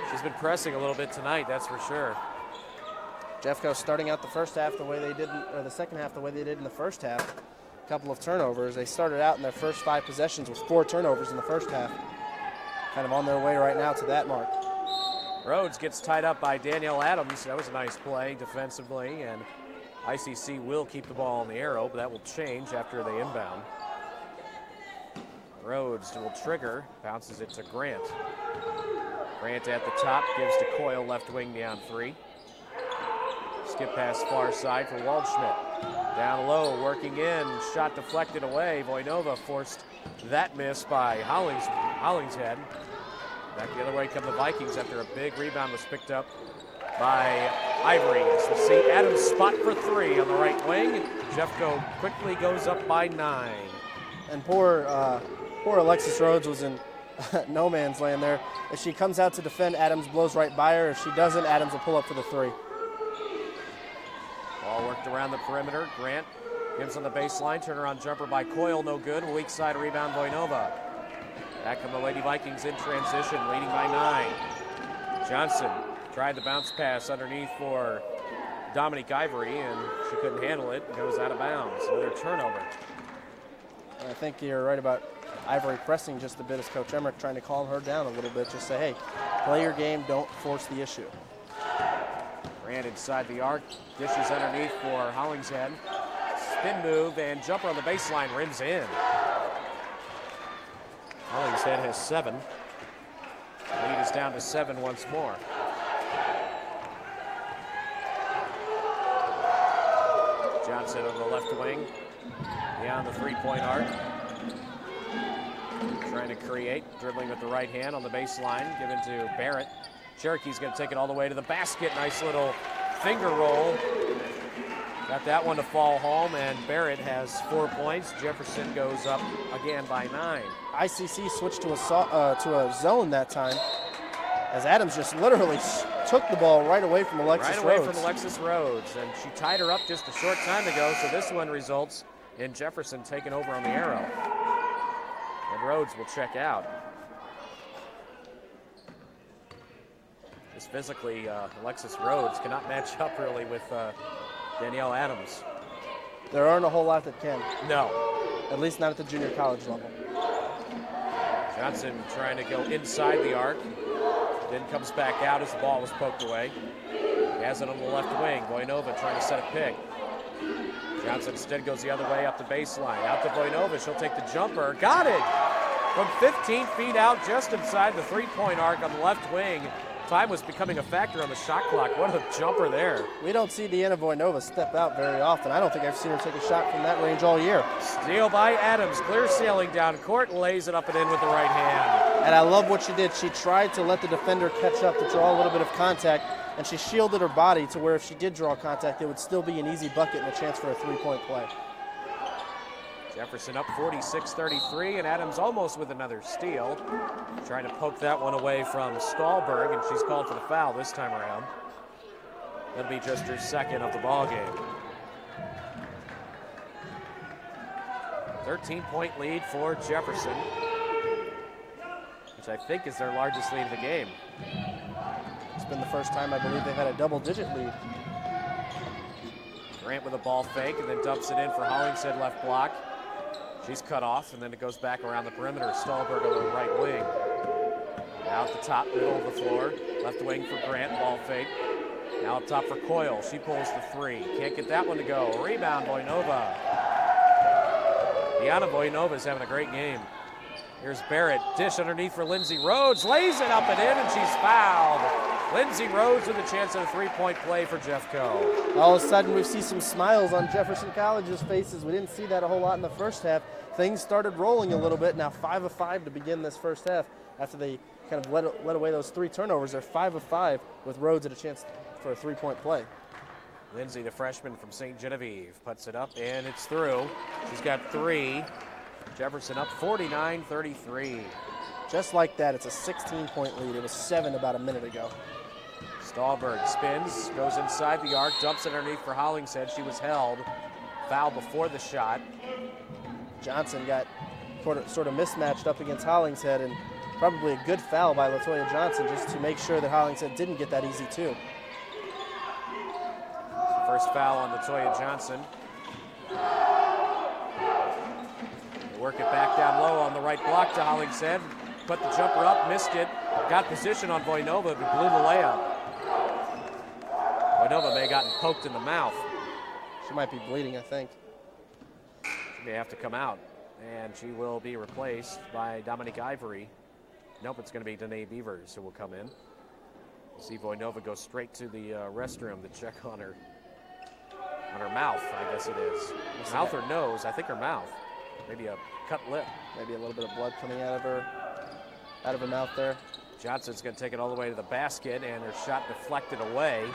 E: She's been pressing a little bit tonight, that's for sure.
F: Jeffco starting out the first half the way they did, or the second half the way they did in the first half. A couple of turnovers. They started out in their first 5 possessions with 4 turnovers in the first half. Kind of on their way right now to that mark.
E: Rhodes gets tied up by Danielle Adams. That was a nice play defensively, and ICC will keep the ball on the arrow, but that will change after they inbound. Rhodes will trigger, bounces it to Grant. Grant at the top, gives to Coyle, left wing down 3. Skip pass far side for Waldschmidt. Down low, working in, shot deflected away. Voinova forced that miss by Hollingshead. Back the other way come the Vikings after a big rebound was picked up by Ivory. As we see Adams spot for 3 on the right wing. Jeffco quickly goes up by 9.
F: And poor Alexis Rhodes was in no man's land there. If she comes out to defend, Adams blows right by her. If she doesn't, Adams will pull up for the 3.
E: Ball worked around the perimeter. Grant gives on the baseline. Turnaround jumper by Coyle, no good. Weak side rebound, Voinova. Back come the Lady Vikings in transition, leading by 9. Johnson tried the bounce pass underneath for Dominique Ivory, and she couldn't handle it. It goes out of bounds. Another turnover.
F: I think you're right about Ivory pressing just a bit as Coach Emmerich trying to calm her down a little bit. Just say, hey, play your game, don't force the issue.
E: Grant inside the arc, dishes underneath for Hollingshead. Spin move and jumper on the baseline, rims in. Hollingshead has 7. The lead is down to 7 once more. Johnson on the left wing, beyond the 3-point arc. Trying to create, dribbling with the right hand on the baseline, given to Barrett. Cherokee's going to take it all the way to the basket. Nice little finger roll. Got that one to fall home, and Barrett has 4 points. Jefferson goes up again by 9.
F: ICC switched to a zone that time, as Adams just literally took the ball right away from Alexis Rhodes.
E: Right away from Alexis Rhodes, and she tied her up just a short time ago, so this one results in Jefferson taking over on the arrow. And Rhodes will check out. Just physically, Alexis Rhodes cannot match up really with Danielle Adams.
F: There aren't a whole lot that can.
E: No.
F: At least not at the junior college level.
E: Johnson trying to go inside the arc. Then comes back out as the ball was poked away. He has it on the left wing. Voinova trying to set a pick. Johnson instead goes the other way up the baseline. Out to Voinova. She'll take the jumper. Got it! From 15 feet out, just inside the three-point arc on the left wing. Time was becoming a factor on the shot clock. What a jumper there.
F: We don't see Deanna Voinova step out very often. I don't think I've seen her take a shot from that range all year.
E: Steal by Adams. Clear sailing down court. Lays it up and in with the right hand.
F: And I love what she did. She tried to let the defender catch up to draw a little bit of contact, and she shielded her body to where if she did draw contact, it would still be an easy bucket and a chance for a three-point play.
E: Jefferson up 46-33, and Adams almost with another steal. Trying to poke that one away from Stahlberg, and she's called for the foul this time around. That'll be just her second of the ball game. 13-point lead for Jefferson, which I think is their largest lead of the game.
F: It's been the first time I believe they've had a double-digit lead.
E: Grant with a ball fake and then dumps it in for Hollingshead left block. She's cut off, and then it goes back around the perimeter. Stahlberg on the right wing. Out the top, middle of the floor. Left wing for Grant, ball fake. Now up top for Coyle. She pulls the three. Can't get that one to go. Rebound, Voinova. Deanna Voinova's having a great game. Here's Barrett. Dish underneath for Lindsay Rhodes. Lays it up and in, and she's fouled. Lindsay Rhodes with a chance at a three-point play for Jeffco.
F: All of a sudden, we see some smiles on Jefferson College's faces. We didn't see that a whole lot in the first half. Things started rolling a little bit. Now 5 of 5 to begin this first half. After they kind of let away those 3 turnovers, they're 5 of 5 with Rhodes at a chance for a three-point play.
E: Lindsay, the freshman from St. Genevieve, puts it up, and it's through. She's got 3. Jefferson up 49-33.
F: Just like that, it's a 16-point lead. It was 7 about a minute ago.
E: Stahlberg spins, goes inside the arc, dumps it underneath for Hollingshead. She was held. Foul before the shot.
F: Johnson got sort of mismatched up against Hollingshead, and probably a good foul by LaToya Johnson just to make sure that Hollingshead didn't get that easy too.
E: First foul on LaToya Johnson. They work it back down low on the right block to Hollingshead. Put the jumper up, missed it. Got position on Voinova, but blew the layup. Voinova may have gotten poked in the mouth.
F: She might be bleeding, I think.
E: She may have to come out, and she will be replaced by Dominique Ivory. Nope, it's going to be Danae Beavers who will come in. We'll see Voinova go straight to the restroom to check on her mouth, I guess it is. Mouth or nose? I think her mouth. Maybe a cut lip.
F: Maybe a little bit of blood coming out of her mouth there.
E: Johnson's going to take it all the way to the basket, and her shot deflected away.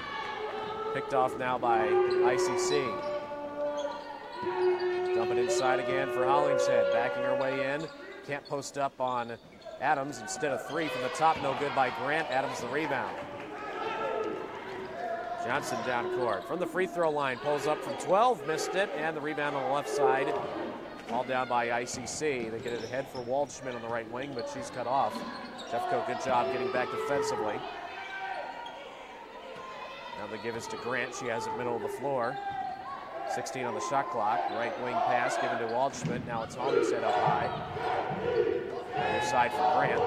E: Picked off now by ICC. Dump it inside again for Hollingshead. Backing her way in. Can't post up on Adams. Instead of 3 from the top, no good by Grant. Adams the rebound. Johnson down court. From the free throw line, pulls up from 12, missed it, and the rebound on the left side. All down by ICC. They get it ahead for Waldschmidt on the right wing, but she's cut off. Jeffco, good job getting back defensively. Now they give us to Grant. She has it middle of the floor. 16 on the shot clock. Right wing pass given to Waldschmidt. Now it's Hollingshead up high. Other side for Grant.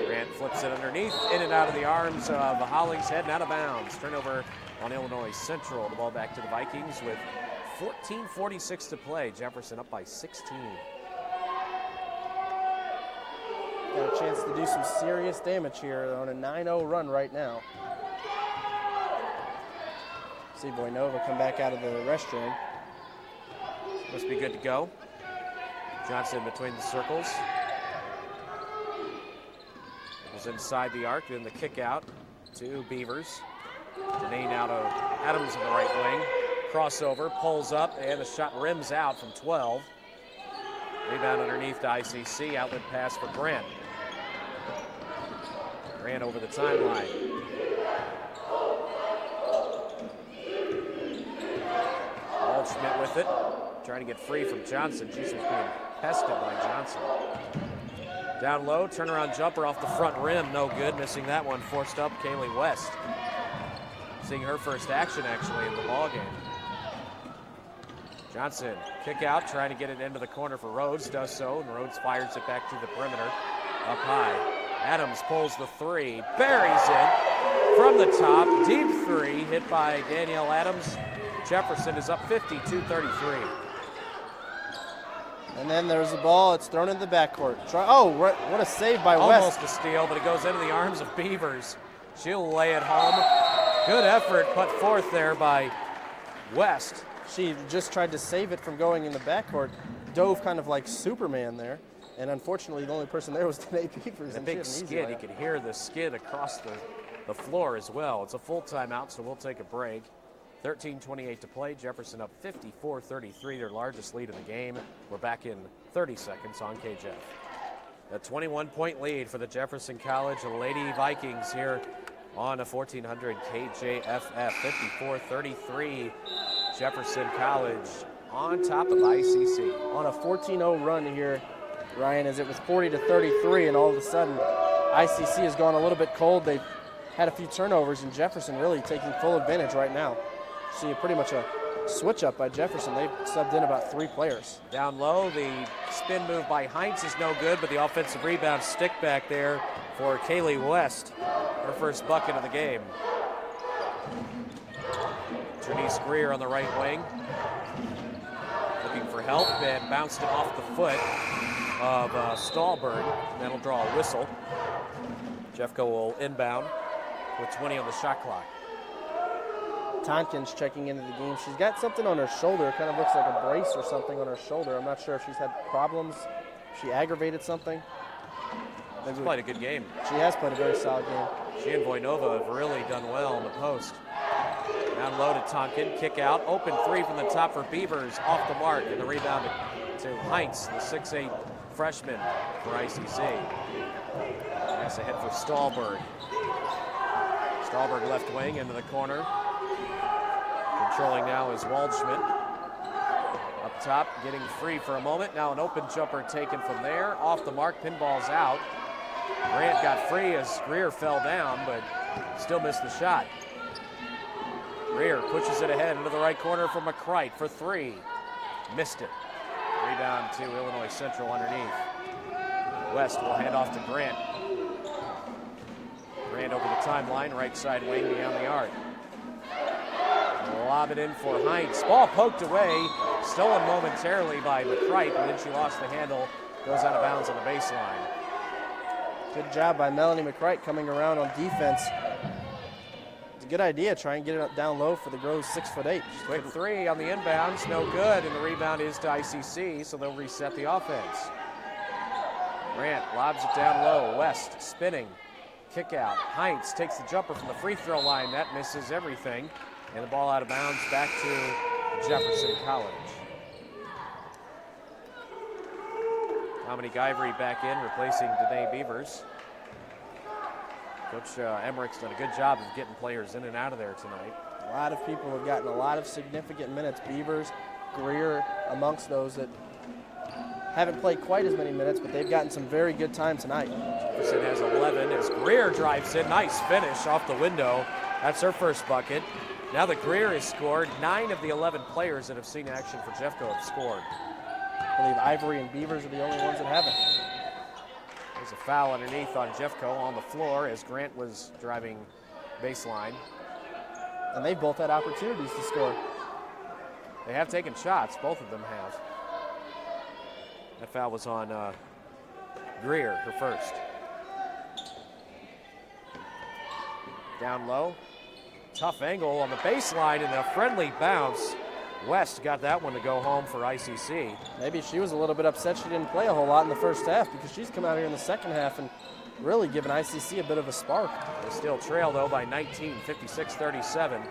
E: Grant flips it underneath, in and out of the arms of Hollingshead and out of bounds. Turnover on Illinois Central. The ball back to the Vikings with 14:46 to play. Jefferson up by 16.
F: Got a chance to do some serious damage here. They're on a 9-0 run right now. See Voinova come back out of the restroom.
E: Must be good to go. Johnson between the circles. Was inside the arc, then the kick out to Beavers. Danae now to Adams in the right wing. Crossover, pulls up, and the shot rims out from 12. Rebound underneath to ICC, outlet pass for Grant. Grant over the timeline. Waldschmidt with it, trying to get free from Johnson. She's being pested by Johnson. Down low, turnaround jumper off the front rim, no good. Missing that one, forced up Kaylee West. Seeing her first action actually in the ballgame. Johnson, kick out, trying to get it into the corner for Rhodes, does so, and Rhodes fires it back to the perimeter, up high. Adams pulls the three, buries it from the top, deep three, hit by Danielle Adams. Jefferson is up 52-33.
F: And then there's the ball, it's thrown into the backcourt. What a save by West.
E: Almost a steal, but it goes into the arms of Beavers. She'll lay it home. Good effort put forth there by West.
F: She just tried to save it from going in the backcourt, dove kind of like Superman there, and unfortunately the only person there was Danae Beavers.
E: A big skid, you could hear the skid across the floor as well. It's a full timeout, so we'll take a break. 13:28 to play, Jefferson up 54-33, their largest lead of the game. We're back in 30 seconds on KJF. A 21-point lead for the Jefferson College Lady Vikings here on a 1400 KJFF, 54-33. Jefferson College on top of ICC.
F: On a 14-0 run here, Ryan, as it was 40-33, and all of a sudden ICC has gone a little bit cold. They've had a few turnovers, and Jefferson really taking full advantage right now. See pretty much a switch up by Jefferson. They've subbed in about 3 players.
E: Down low, the spin move by Heinz is no good, but the offensive rebound stick back there for Kaylee West, her first bucket of the game. Janice Greer on the right wing, looking for help, and bounced it off the foot of Stahlberg. That'll draw a whistle. Jeffco will inbound with 20 on the shot clock.
F: Tompkins checking into the game. She's got something on her shoulder. It kind of looks like a brace or something on her shoulder. I'm not sure if she's had problems, if she aggravated something.
E: She's played a good game.
F: She has played a very solid game.
E: She and Voinova have really done well in the post. Down low to Tonkin, kick out, open three from the top for Beavers, off the mark, and the rebound to Heinz, the 6'8" freshman for ICC. Pass ahead for Stahlberg. Stahlberg left wing into the corner. Controlling now is Waldschmidt. Up top, getting free for a moment. Now an open jumper taken from there. Off the mark, pinball's out. Grant got free as Greer fell down, but still missed the shot. Greer pushes it ahead into the right corner for McCrite for three. Missed it. Rebound to Illinois Central underneath. West will hand off to Grant. Grant over the timeline, right side wing beyond the arc. Lob it in for Heinz. Ball poked away, stolen momentarily by McCrite, but then she lost the handle, goes out of bounds on the baseline.
F: Good job by Melanie McCrite coming around on defense. It's a good idea, try and get it up down low for the girls 6'8".
E: Quick three on the inbounds, no good, and the rebound is to ICC, so they'll reset the offense. Grant lobs it down low, West spinning, kick out. Heinz takes the jumper from the free throw line, that misses everything. And the ball out of bounds back to Jefferson College. Dominique Ivory back in, replacing Danae Beavers. Coach Emmerich's done a good job of getting players in and out of there tonight.
F: A lot of people have gotten a lot of significant minutes. Beavers, Greer, amongst those that haven't played quite as many minutes, but they've gotten some very good time tonight.
E: Jefferson has 11 as Greer drives in. Nice finish off the window. That's her first bucket. Now that Greer has scored, 9 of the 11 players that have seen action for Jeffco have scored.
F: I believe Ivory and Beavers are the only ones that haven't.
E: There's a foul underneath on Jeffco on the floor as Grant was driving baseline.
F: And they both had opportunities to score.
E: They have taken shots, both of them have. That foul was on Greer, her first. Down low. Tough angle on the baseline and a friendly bounce West got that one to go home for ICC.
F: Maybe she was a little bit upset she didn't play a whole lot in the first half because she's come out here in the second half and really given ICC a bit of a spark.
E: They still trail, though, by 19, 56-37.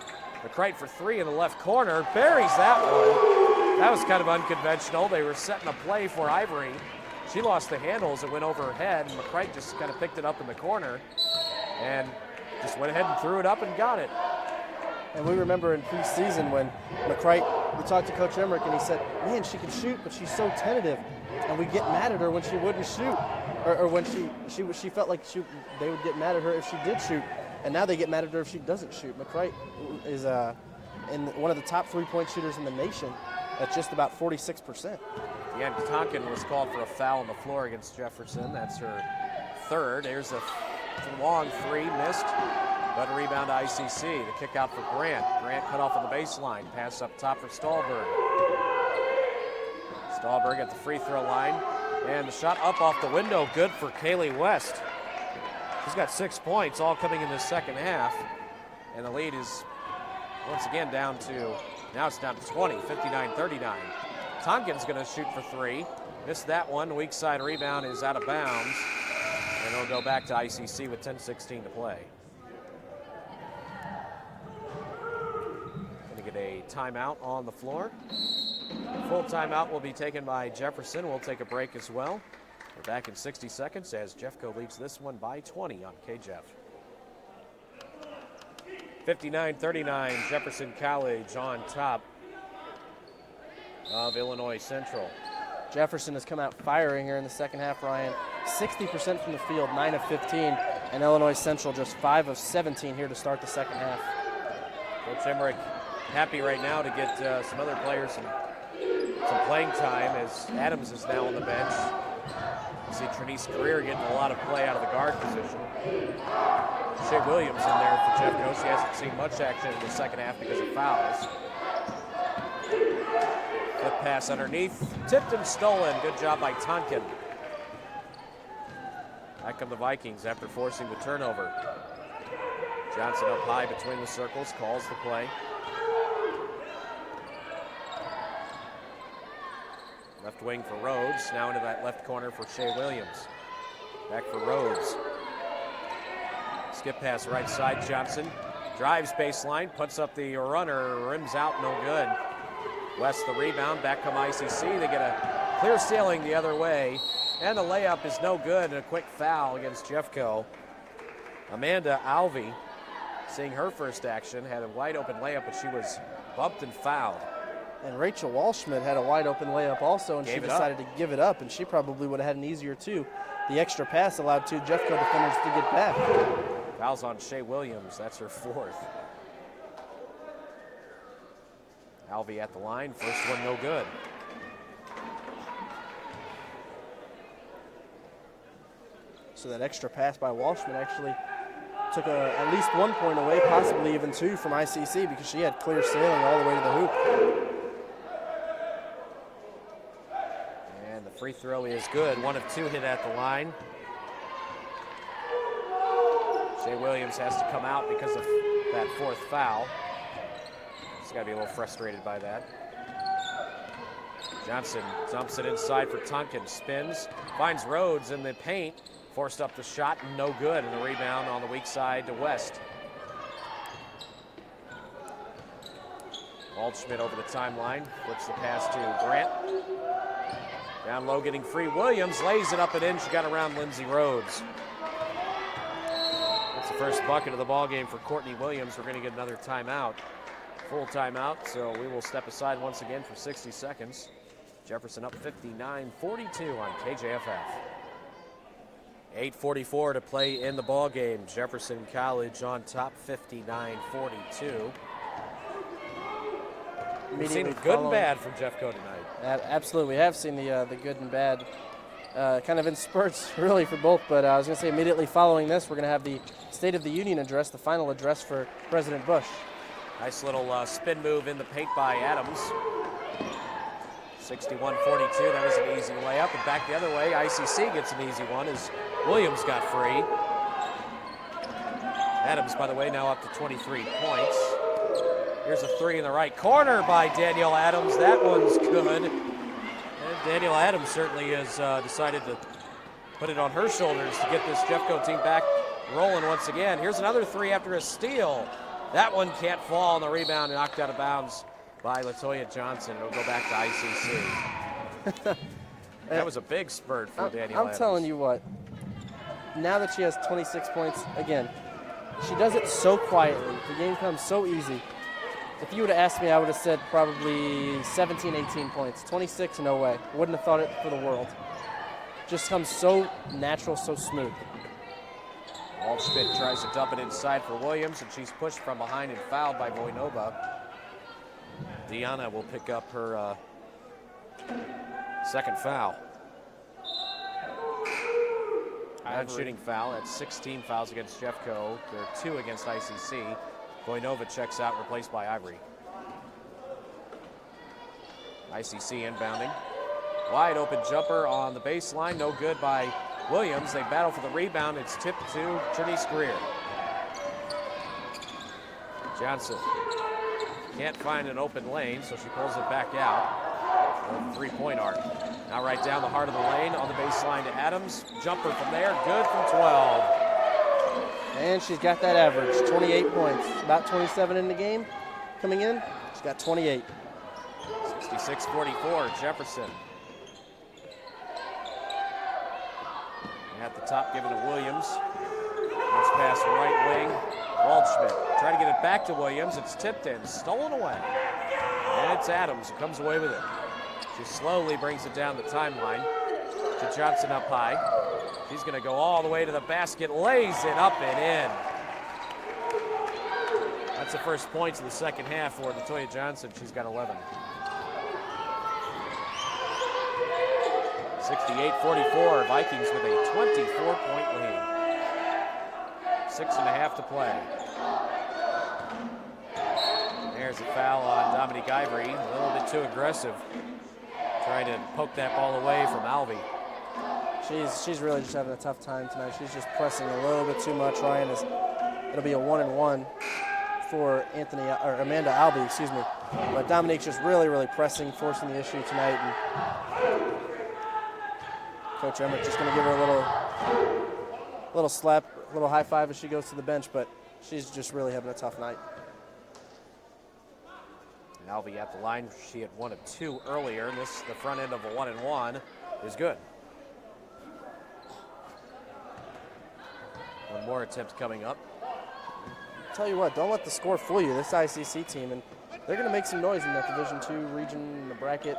E: McCrite for three in the left corner. Buries that one. That was kind of unconventional. They were setting a play for Ivory. She lost the handle as it went over her head, and McCrite just kind of picked it up in the corner and just went ahead and threw it up and got it.
F: And we remember in preseason when McCrite, we talked to Coach Emmerich, and he said, man, she can shoot, but she's so tentative. And we get mad at her when she wouldn't shoot, or when she felt like they would get mad at her if she did shoot. And now they get mad at her if she doesn't shoot. McCrite is one of the top three-point shooters in the nation at just about 46%.
E: Again, Tonkin was called for a foul on the floor against Jefferson. That's her third. There's a long three, missed. But a rebound to ICC. The kick out for Grant. Grant cut off on the baseline. Pass up top for Stahlberg. Stahlberg at the free throw line. And the shot up off the window. Good for Kaylee West. She's got 6 points, all coming in the second half. And the lead is once again down to, now it's down to 20, 59-39. Tonkin's going to shoot for three. Missed that one. Weak side rebound is out of bounds. And it'll go back to ICC with 10:16 to play. A timeout on the floor. Full timeout will be taken by Jefferson. We'll take a break as well. We're back in 60 seconds as Jeffco leads this one by 20 on KJEF. 59-39, Jefferson College on top of Illinois Central.
F: Jefferson has come out firing here in the second half, Ryan. 60% from the field, 9 of 15, and Illinois Central just 5 of 17 here to start the second half.
E: Coach Emmerich happy right now to get some other players some playing time as Adams is now on the bench. You see Trinice Greer getting a lot of play out of the guard position. Shea Williams in there for Jeffco. She hasn't seen much action in the second half because of fouls. Flip pass underneath, tipped and stolen. Good job by Tonkin. Back come the Vikings after forcing the turnover. Johnson up high between the circles, calls the play. Left wing for Rhodes, now into that left corner for Shea Williams. Back for Rhodes. Skip pass right side, Johnson. Drives baseline, puts up the runner, rims out, no good. West the rebound, back come ICC. They get a clear sailing the other way. And the layup is no good, and a quick foul against Jeffco. Amanda Alvey, seeing her first action, had a wide open layup, but she was bumped and fouled.
F: And Rachel Walschmidt had a wide open layup also, and she decided to give it up, and she probably would have had an easier two. The extra pass allowed two Jeffco defenders to get back.
E: Fouls on Shea Williams, that's her fourth. Alvey at the line, first one no good.
F: So that extra pass by Walschmidt actually took at least 1 point away, possibly even two from ICC because she had clear sailing all the way to the hoop.
E: And the free throw is good. 1 of 2 hit at the line. Shea Williams has to come out because of that fourth foul. She's got to be a little frustrated by that. Johnson dumps it inside for Tonkin, spins, finds Rhodes in the paint, forced up the shot, no good, and the rebound on the weak side to West. Waldschmidt over the timeline, flips the pass to Grant. Down low, getting free. Williams lays it up and in. She got around Lindsey Rhodes. That's the first bucket of the ball game for Courtney Williams. We're going to get another timeout, full timeout, so we will step aside once again for 60 seconds. Jefferson up 59-42 on KJFF. 8:44 to play in the ball game. Jefferson College on top, 59-42. We've seen good and bad from Jeffco tonight.
F: Absolutely, we have seen the good and bad, kind of in spurts, really, for both. But I was going to say immediately following this, we're going to have the State of the Union address, the final address for President Bush.
E: Nice little spin move in the paint by Adams. 61-42, that was an easy layup. And back the other way, ICC gets an easy one as Williams got free. Adams, by the way, now up to 23 points. Here's a three in the right corner by Danielle Adams. That one's good. And Danielle Adams certainly has decided to put it on her shoulders to get this Jeffco team back rolling once again. Here's another three after a steal. That one can't fall on the rebound, knocked out of bounds by LaToya Johnson. It'll go back to ICC. That was a big spurt for Danielle Adams.
F: I'm telling you what, now that she has 26 points, again, she does it so quietly. The game comes so easy. If you would have asked me, I would have said probably 17, 18 points. 26, no way. Wouldn't have thought it for the world. Just comes so natural, so smooth.
E: Waldschmidt tries to dump it inside for Williams, and she's pushed from behind and fouled by Voinova. Deanna will pick up her second foul. Non-shooting foul. That's 16 fouls against Jeffco. There are 2 against ICC. Voinova checks out, replaced by Ivory. ICC inbounding. Wide open jumper on the baseline. No good by Williams. They battle for the rebound. It's tipped to Trinice Greer. Johnson can't find an open lane, so she pulls it back out of the three-point arc. Now right down the heart of the lane on the baseline to Adams. Jumper from there, good from 12.
F: And she's got that average, 28 points. About 27 in the game coming in. She's got 28.
E: 66-44, Jefferson. At the top, given to Williams. Nice pass right wing. Waldschmidt trying to get it back to Williams. It's tipped in, stolen away. And it's Adams who comes away with it. She slowly brings it down the timeline to Johnson up high. She's going to go all the way to the basket, lays it up and in. That's the first points of the second half for LaToya Johnson. She's got 11. 68-44, Vikings with a 24-point lead. 6.5 to play. There's a foul on Dominique Ivory, a little bit too aggressive. Trying to poke that ball away from Alvey.
F: She's really just having a tough time tonight. She's just pressing a little bit too much. Ryan it'll be a 1-and-1 for Amanda Alvey, excuse me. But Dominique's just really, really pressing, forcing the issue tonight. And Coach Emmert just going to give her a little slap, a little high five as she goes to the bench, but she's just really having a tough night.
E: Alvey at the line. She had 1 of 2 earlier, and the front end of a 1-and-1 is good. One more attempt coming up.
F: Tell you what, don't let the score fool you. This ICC team, and they're going to make some noise in that Division II region, in the bracket,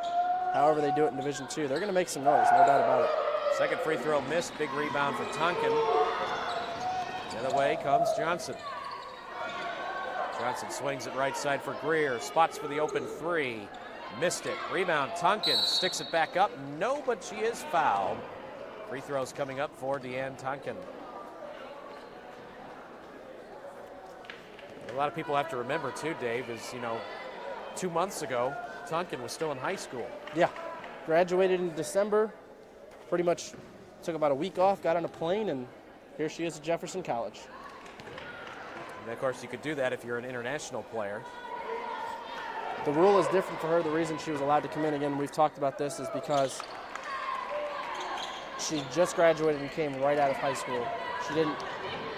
F: however they do it in Division II. They're going to make some noise, no doubt about it.
E: Second free throw missed. Big rebound for Tonkin. The other way comes Johnson. Johnson swings it right side for Greer. Spots for the open three. Missed it. Rebound, Tonkin sticks it back up. No, but she is fouled. Free throws coming up for Deanne Tonkin. A lot of people have to remember too, Dave, is 2 months ago, Tonkin was still in high school.
F: Yeah, graduated in December. Pretty much took about a week off, got on a plane, and here she is at Jefferson College.
E: And of course, you could do that if you're an international player.
F: The rule is different for her. The reason she was allowed to come in, again, we've talked about this, is because she just graduated and came right out of high school. She didn't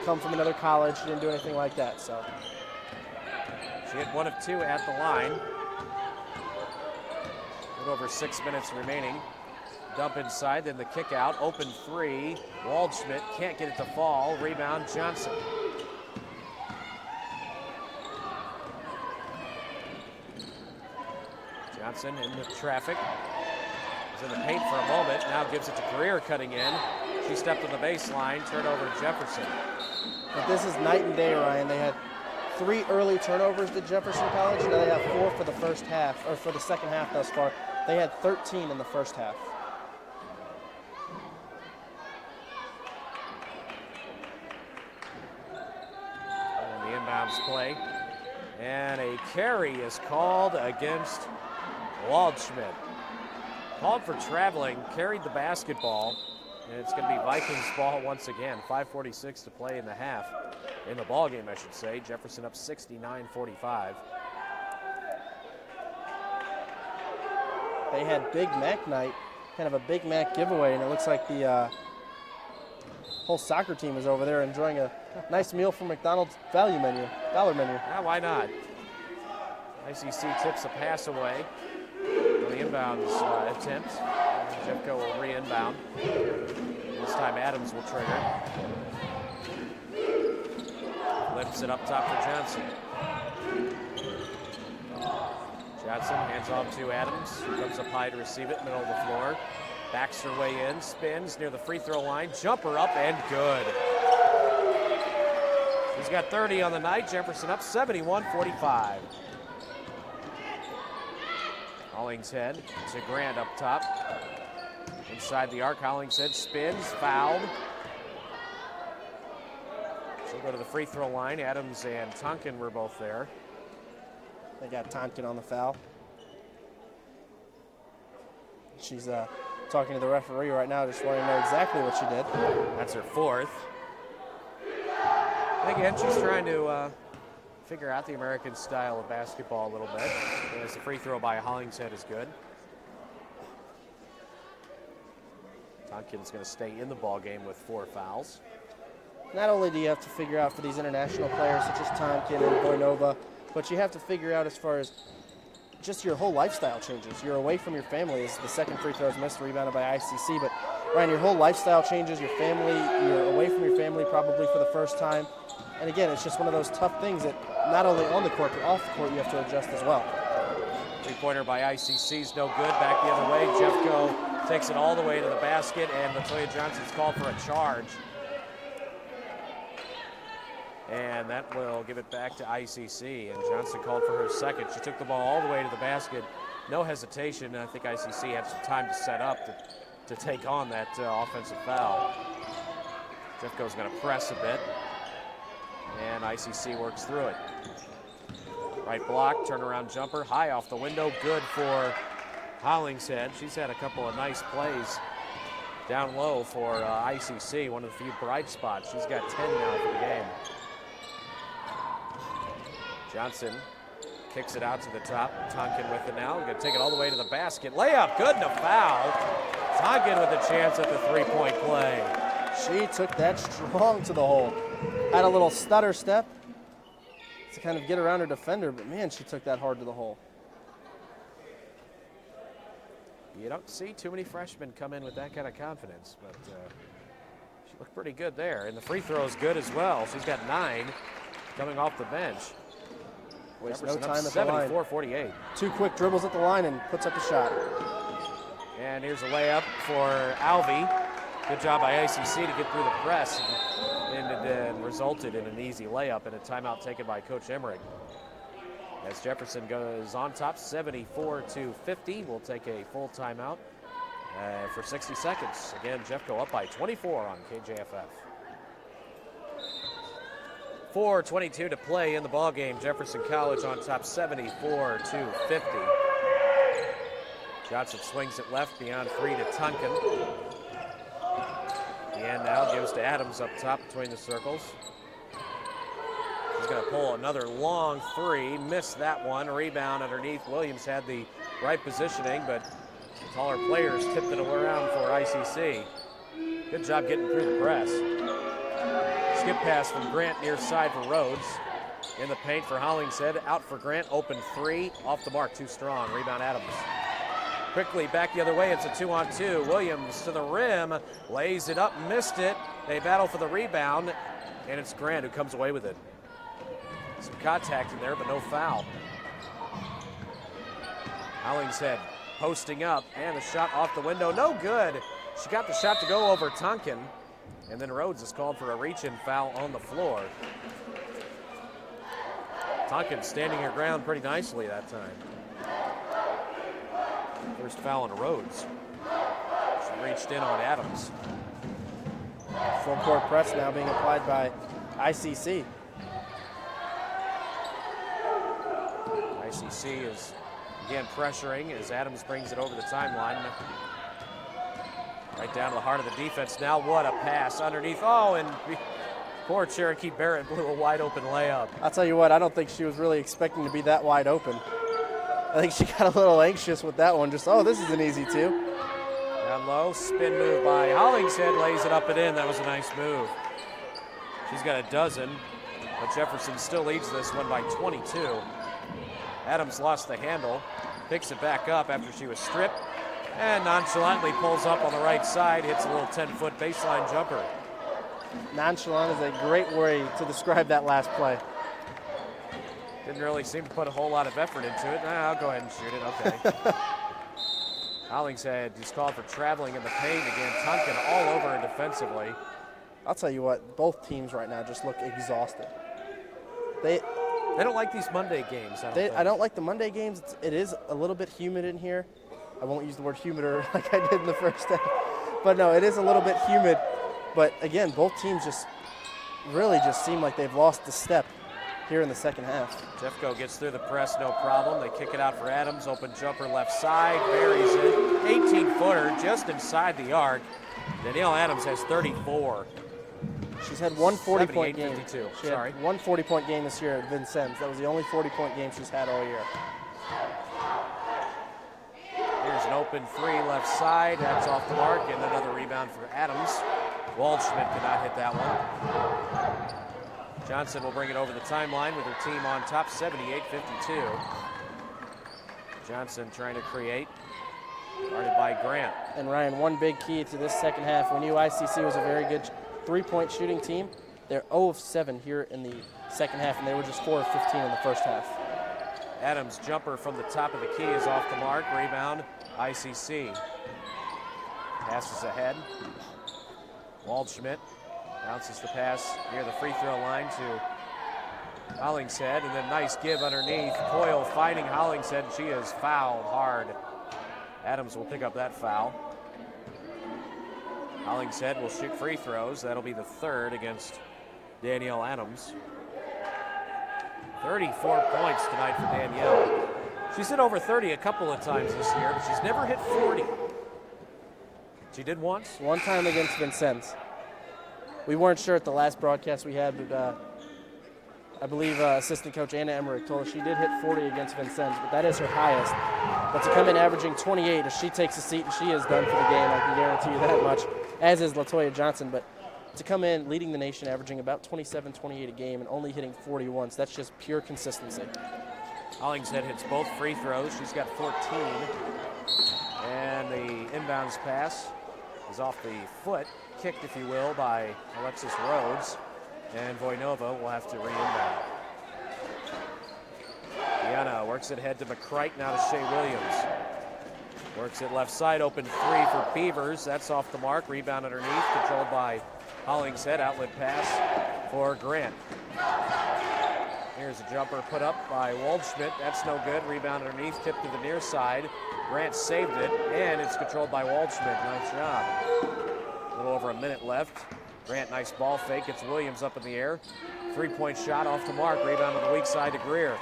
F: come from another college. She didn't do anything like that. So
E: she had 1 of 2 at the line. A little over 6 minutes remaining. Dump inside, then the kick out. Open three. Waldschmidt can't get it to fall. Rebound, Johnson. Johnson in the traffic. He's in the paint for a moment. Now gives it to Greer cutting in. She stepped on the baseline. Turnover to Jefferson.
F: But this is night and day, Ryan. They had 3 early turnovers at Jefferson College, and now they have 4 for the first half, or for the second half thus far. They had 13 in the first half.
E: And the inbounds play. And a carry is called against Waldschmidt. Called for traveling, carried the basketball, and it's going to be Vikings ball once again. 5:46 to play in the half. In the ball game, I should say. Jefferson up 69-45.
F: they had Big Mac night, kind of a Big Mac giveaway, and it looks like the whole soccer team is over there enjoying a nice meal from McDonald's dollar menu.
E: Yeah, why not? ICC tips a pass away on the inbounds attempt. Jeffco will re-inbound. This time Adams will trigger. Lifts it up top for Johnson. Johnson hands off to Adams, who comes up high to receive it, middle of the floor. Backs her way in, spins near the free throw line, jumper up and good. He's got 30 on the night. Jefferson up 71-45. Hollingshead to Grant up top. Inside the arc, Hollingshead spins, fouled. She'll go to the free throw line. Adams and Tonkin were both there.
F: They got Tonkin on the foul. She's talking to the referee right now, just wanting to know exactly what she did.
E: That's her fourth. Again, she's trying to figure out the American style of basketball a little bit. As the free throw by Hollingshead is good. Tonkin's going to stay in the ball game with 4 fouls.
F: Not only do you have to figure out for these international players such as Tonkin and Voinova, but you have to figure out as far as just your whole lifestyle changes. You're away from your family as the second free throw is missed, rebounded by ICC. But Ryan, your whole lifestyle changes, your family, you're away from your family probably for the first time. And again, it's just one of those tough things that not only on the court, but off the court you have to adjust as well.
E: Three-pointer by ICC is no good. Back the other way. Jeffco takes it all the way to the basket, and Latoya Johnson's called for a charge. And that will give it back to ICC. And Johnson called for her second. She took the ball all the way to the basket. No hesitation. I think ICC had some time to set up to take on that offensive foul. Jeffco's going to press a bit. And ICC works through it. Right block, turnaround jumper, high off the window. Good for Hollingshead. She's had a couple of nice plays down low for ICC. One of the few bright spots. She's got 10 now for the game. Johnson kicks it out to the top. Tonkin with it now. Going to take it all the way to the basket. Layup, good, and a foul. Tonkin with a chance at the three-point play.
F: She took that strong to the hole. Had a little stutter step to kind of get around her defender, but man, she took that hard to the hole.
E: You don't see too many freshmen come in with that kind of confidence, but she looked pretty good there. And the free throw is good as well. She's got 9 coming off the bench.
F: Wastes no
E: Jefferson
F: time
E: up
F: at the line.
E: 74-48.
F: 2 quick dribbles at the line and puts up a shot.
E: And here's a layup for Alvey. Good job by ICC to get through the press. And it resulted in an easy layup and a timeout taken by Coach Emmerich. As Jefferson goes on top, 74-50. We'll take a full timeout for 60 seconds. Again, Jeffco up by 24 on KJFF. 4:22 to play in the ball game. Jefferson College on top, 74-50. Johnson swings it left beyond 3 to Tonkin. And now gives to Adams up top between the circles. He's going to pull another long 3. Missed that one. Rebound underneath. Williams had the right positioning, but the taller players tipped it around for ICC. Good job getting through the press. Skip pass from Grant near side for Rhodes. In the paint for Hollingshead. Out for Grant. Open 3. Off the mark. Too strong. Rebound Adams. Quickly back the other way. It's a 2-on-2. Williams to the rim. Lays it up. Missed it. They battle for the rebound. And it's Grant who comes away with it. Some contact in there, but no foul. Hollingshead posting up. And the shot off the window. No good. She got the shot to go over Tonkin. And then Rhodes is called for a reach-in foul on the floor. Tonkin standing her ground pretty nicely that time. First foul on Rhodes. She reached in on Adams.
F: Full court press now being applied by ICC.
E: ICC is again pressuring as Adams brings it over the timeline. Right down to the heart of the defense. Now what a pass underneath. Oh, and poor Cherokee Barrett blew a wide open layup.
F: I'll tell you what, I don't think she was really expecting to be that wide open. I think she got a little anxious with that one. Just, oh, this is an easy 2.
E: Down low, spin move by Hollingshead, lays it up and in. That was a nice move. She's got a dozen, but Jefferson still leads this one by 22. Adams lost the handle, picks it back up after she was stripped, and nonchalantly pulls up on the right side, hits a little 10-foot baseline jumper.
F: Nonchalant is a great way to describe that last play.
E: Didn't really seem to put a whole lot of effort into it. Nah, I'll go ahead and shoot it, okay. Hollingshead is called for traveling in the paint again. Tunkin all over her defensively.
F: I'll tell you what, both teams right now just look exhausted. They
E: don't like these Monday games,
F: I don't like the Monday games. It is a little bit humid in here. I won't use the word humider like I did in the first half. But no, it is a little bit humid. But again, both teams just really just seem like they've lost the step here in the second half.
E: Jeffco gets through the press, no problem. They kick it out for Adams. Open jumper left side, buries it. 18-footer just inside the arc. Danielle Adams has 34.
F: She's had one 40-point game.
E: 52.
F: She had one 40-point game this year at Vincennes. That was the only 40-point game she's had all year.
E: Here's an open 3 left side. That's off the mark, and another rebound for Adams. Waldschmidt could not hit that one. Johnson will bring it over the timeline with her team on top, 78-52. Johnson trying to create, guarded by Grant.
F: And Ryan, one big key to this second half, we knew ICC was a very good three-point shooting team. They're 0 of 7 here in the second half, and they were just 4 of 15 in the first half.
E: Adams' jumper from the top of the key is off the mark. Rebound, ICC. Passes ahead. Waldschmidt bounces the pass near the free throw line to Hollingshead, and then nice give underneath. Coyle fighting Hollingshead, and she is fouled hard. Adams will pick up that foul. Hollingshead will shoot free throws. That'll be the third against Danielle Adams. 34 points tonight for Danielle. She's hit over 30 a couple of times this year, but she's never hit 40. She did once?
F: One time against Vincennes. We weren't sure at the last broadcast we had, but I believe assistant coach Anna Emmerich told us she did hit 40 against Vincennes, but that is her highest. But to come in averaging 28, as she takes a seat, and she is done for the game, I can guarantee you that much, as is LaToya Johnson. But to come in leading the nation, averaging about 27, 28 a game, and only hitting 40 once, that's just pure consistency.
E: Hollingshead hits both free throws. She's got 14. And the inbounds pass is off the foot, kicked, if you will, by Alexis Rhodes. And Voinova will have to re-inbound. Deanna works it ahead to McCright, now to Shea Williams. Works it left side, open 3 for Beavers. That's off the mark. Rebound underneath, controlled by Hollingshead. Outlet pass for Grant. Here's a jumper put up by Waldschmidt. That's no good. Rebound underneath, tipped to the near side. Grant saved it, and it's controlled by Waldschmidt. Nice job. A little over a minute left. Grant, nice ball fake. Gets Williams up in the air. 3-point shot off the mark. Rebound to the weak side to Greer.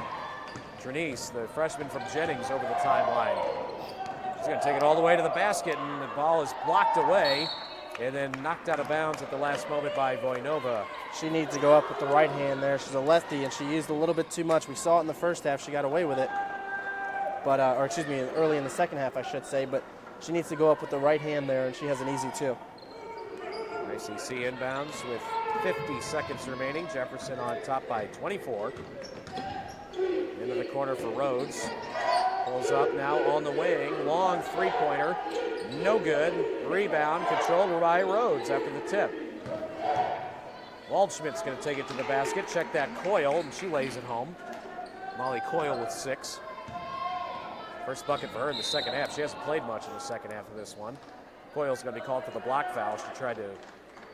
E: Trinice, the freshman from Jennings, over the timeline. She's going to take it all the way to the basket, and the ball is blocked away and then knocked out of bounds at the last moment by Voinova.
F: She needs to go up with the right hand there. She's a lefty, and she used a little bit too much. We saw it in the first half. She got away with it. But, or excuse me, early in the second half, I should say. But she needs to go up with the right hand there, and she has an easy 2.
E: ICC inbounds with 50 seconds remaining. Jefferson on top by 24. Into the corner for Rhodes. Pulls up now on the wing. Long three-pointer. No good. Rebound controlled by Rhodes after the tip. Waldschmidt's going to take it to the basket. Check that Coyle, and she lays it home. Molly Coyle with 6. First bucket for her in the second half. She hasn't played much in the second half of this one. Coyle's going to be called for the block foul. She tried to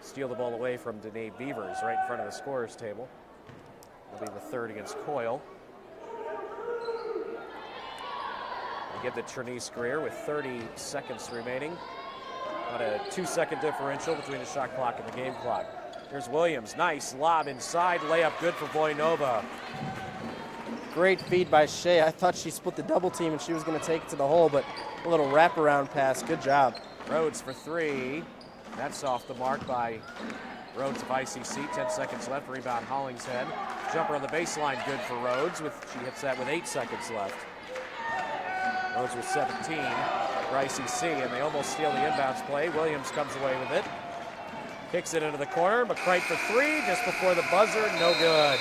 E: steal the ball away from Danae Beavers right in front of the scorer's table. It'll be the third against Coyle. We get the Trinice Greer with 30 seconds remaining. About a 2-second differential between the shot clock and the game clock. Here's Williams. Nice lob inside. Layup good for Voinova.
F: Great feed by Shea. I thought she split the double team and she was going to take it to the hole, but a little wraparound pass. Good job.
E: Rhodes for 3. That's off the mark by Rhodes of ICC. 10 seconds left. Rebound Hollingshead. Jumper on the baseline good for Rhodes. She hits that with 8 seconds left. Rhodes with 17. Bryce C, and they almost steal the inbounds play. Williams comes away with it. Kicks it into the corner. McCright for three just before the buzzer. No good.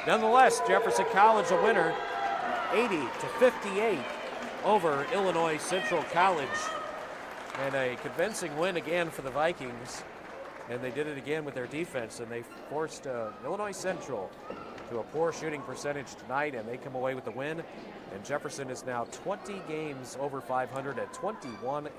E: Nonetheless, Jefferson College a winner, 80-58 over Illinois Central College. And a convincing win again for the Vikings. And they did it again with their defense, and they forced Illinois Central to a poor shooting percentage tonight, and they come away with the win. And Jefferson is now 20 games over 500 at 21-1.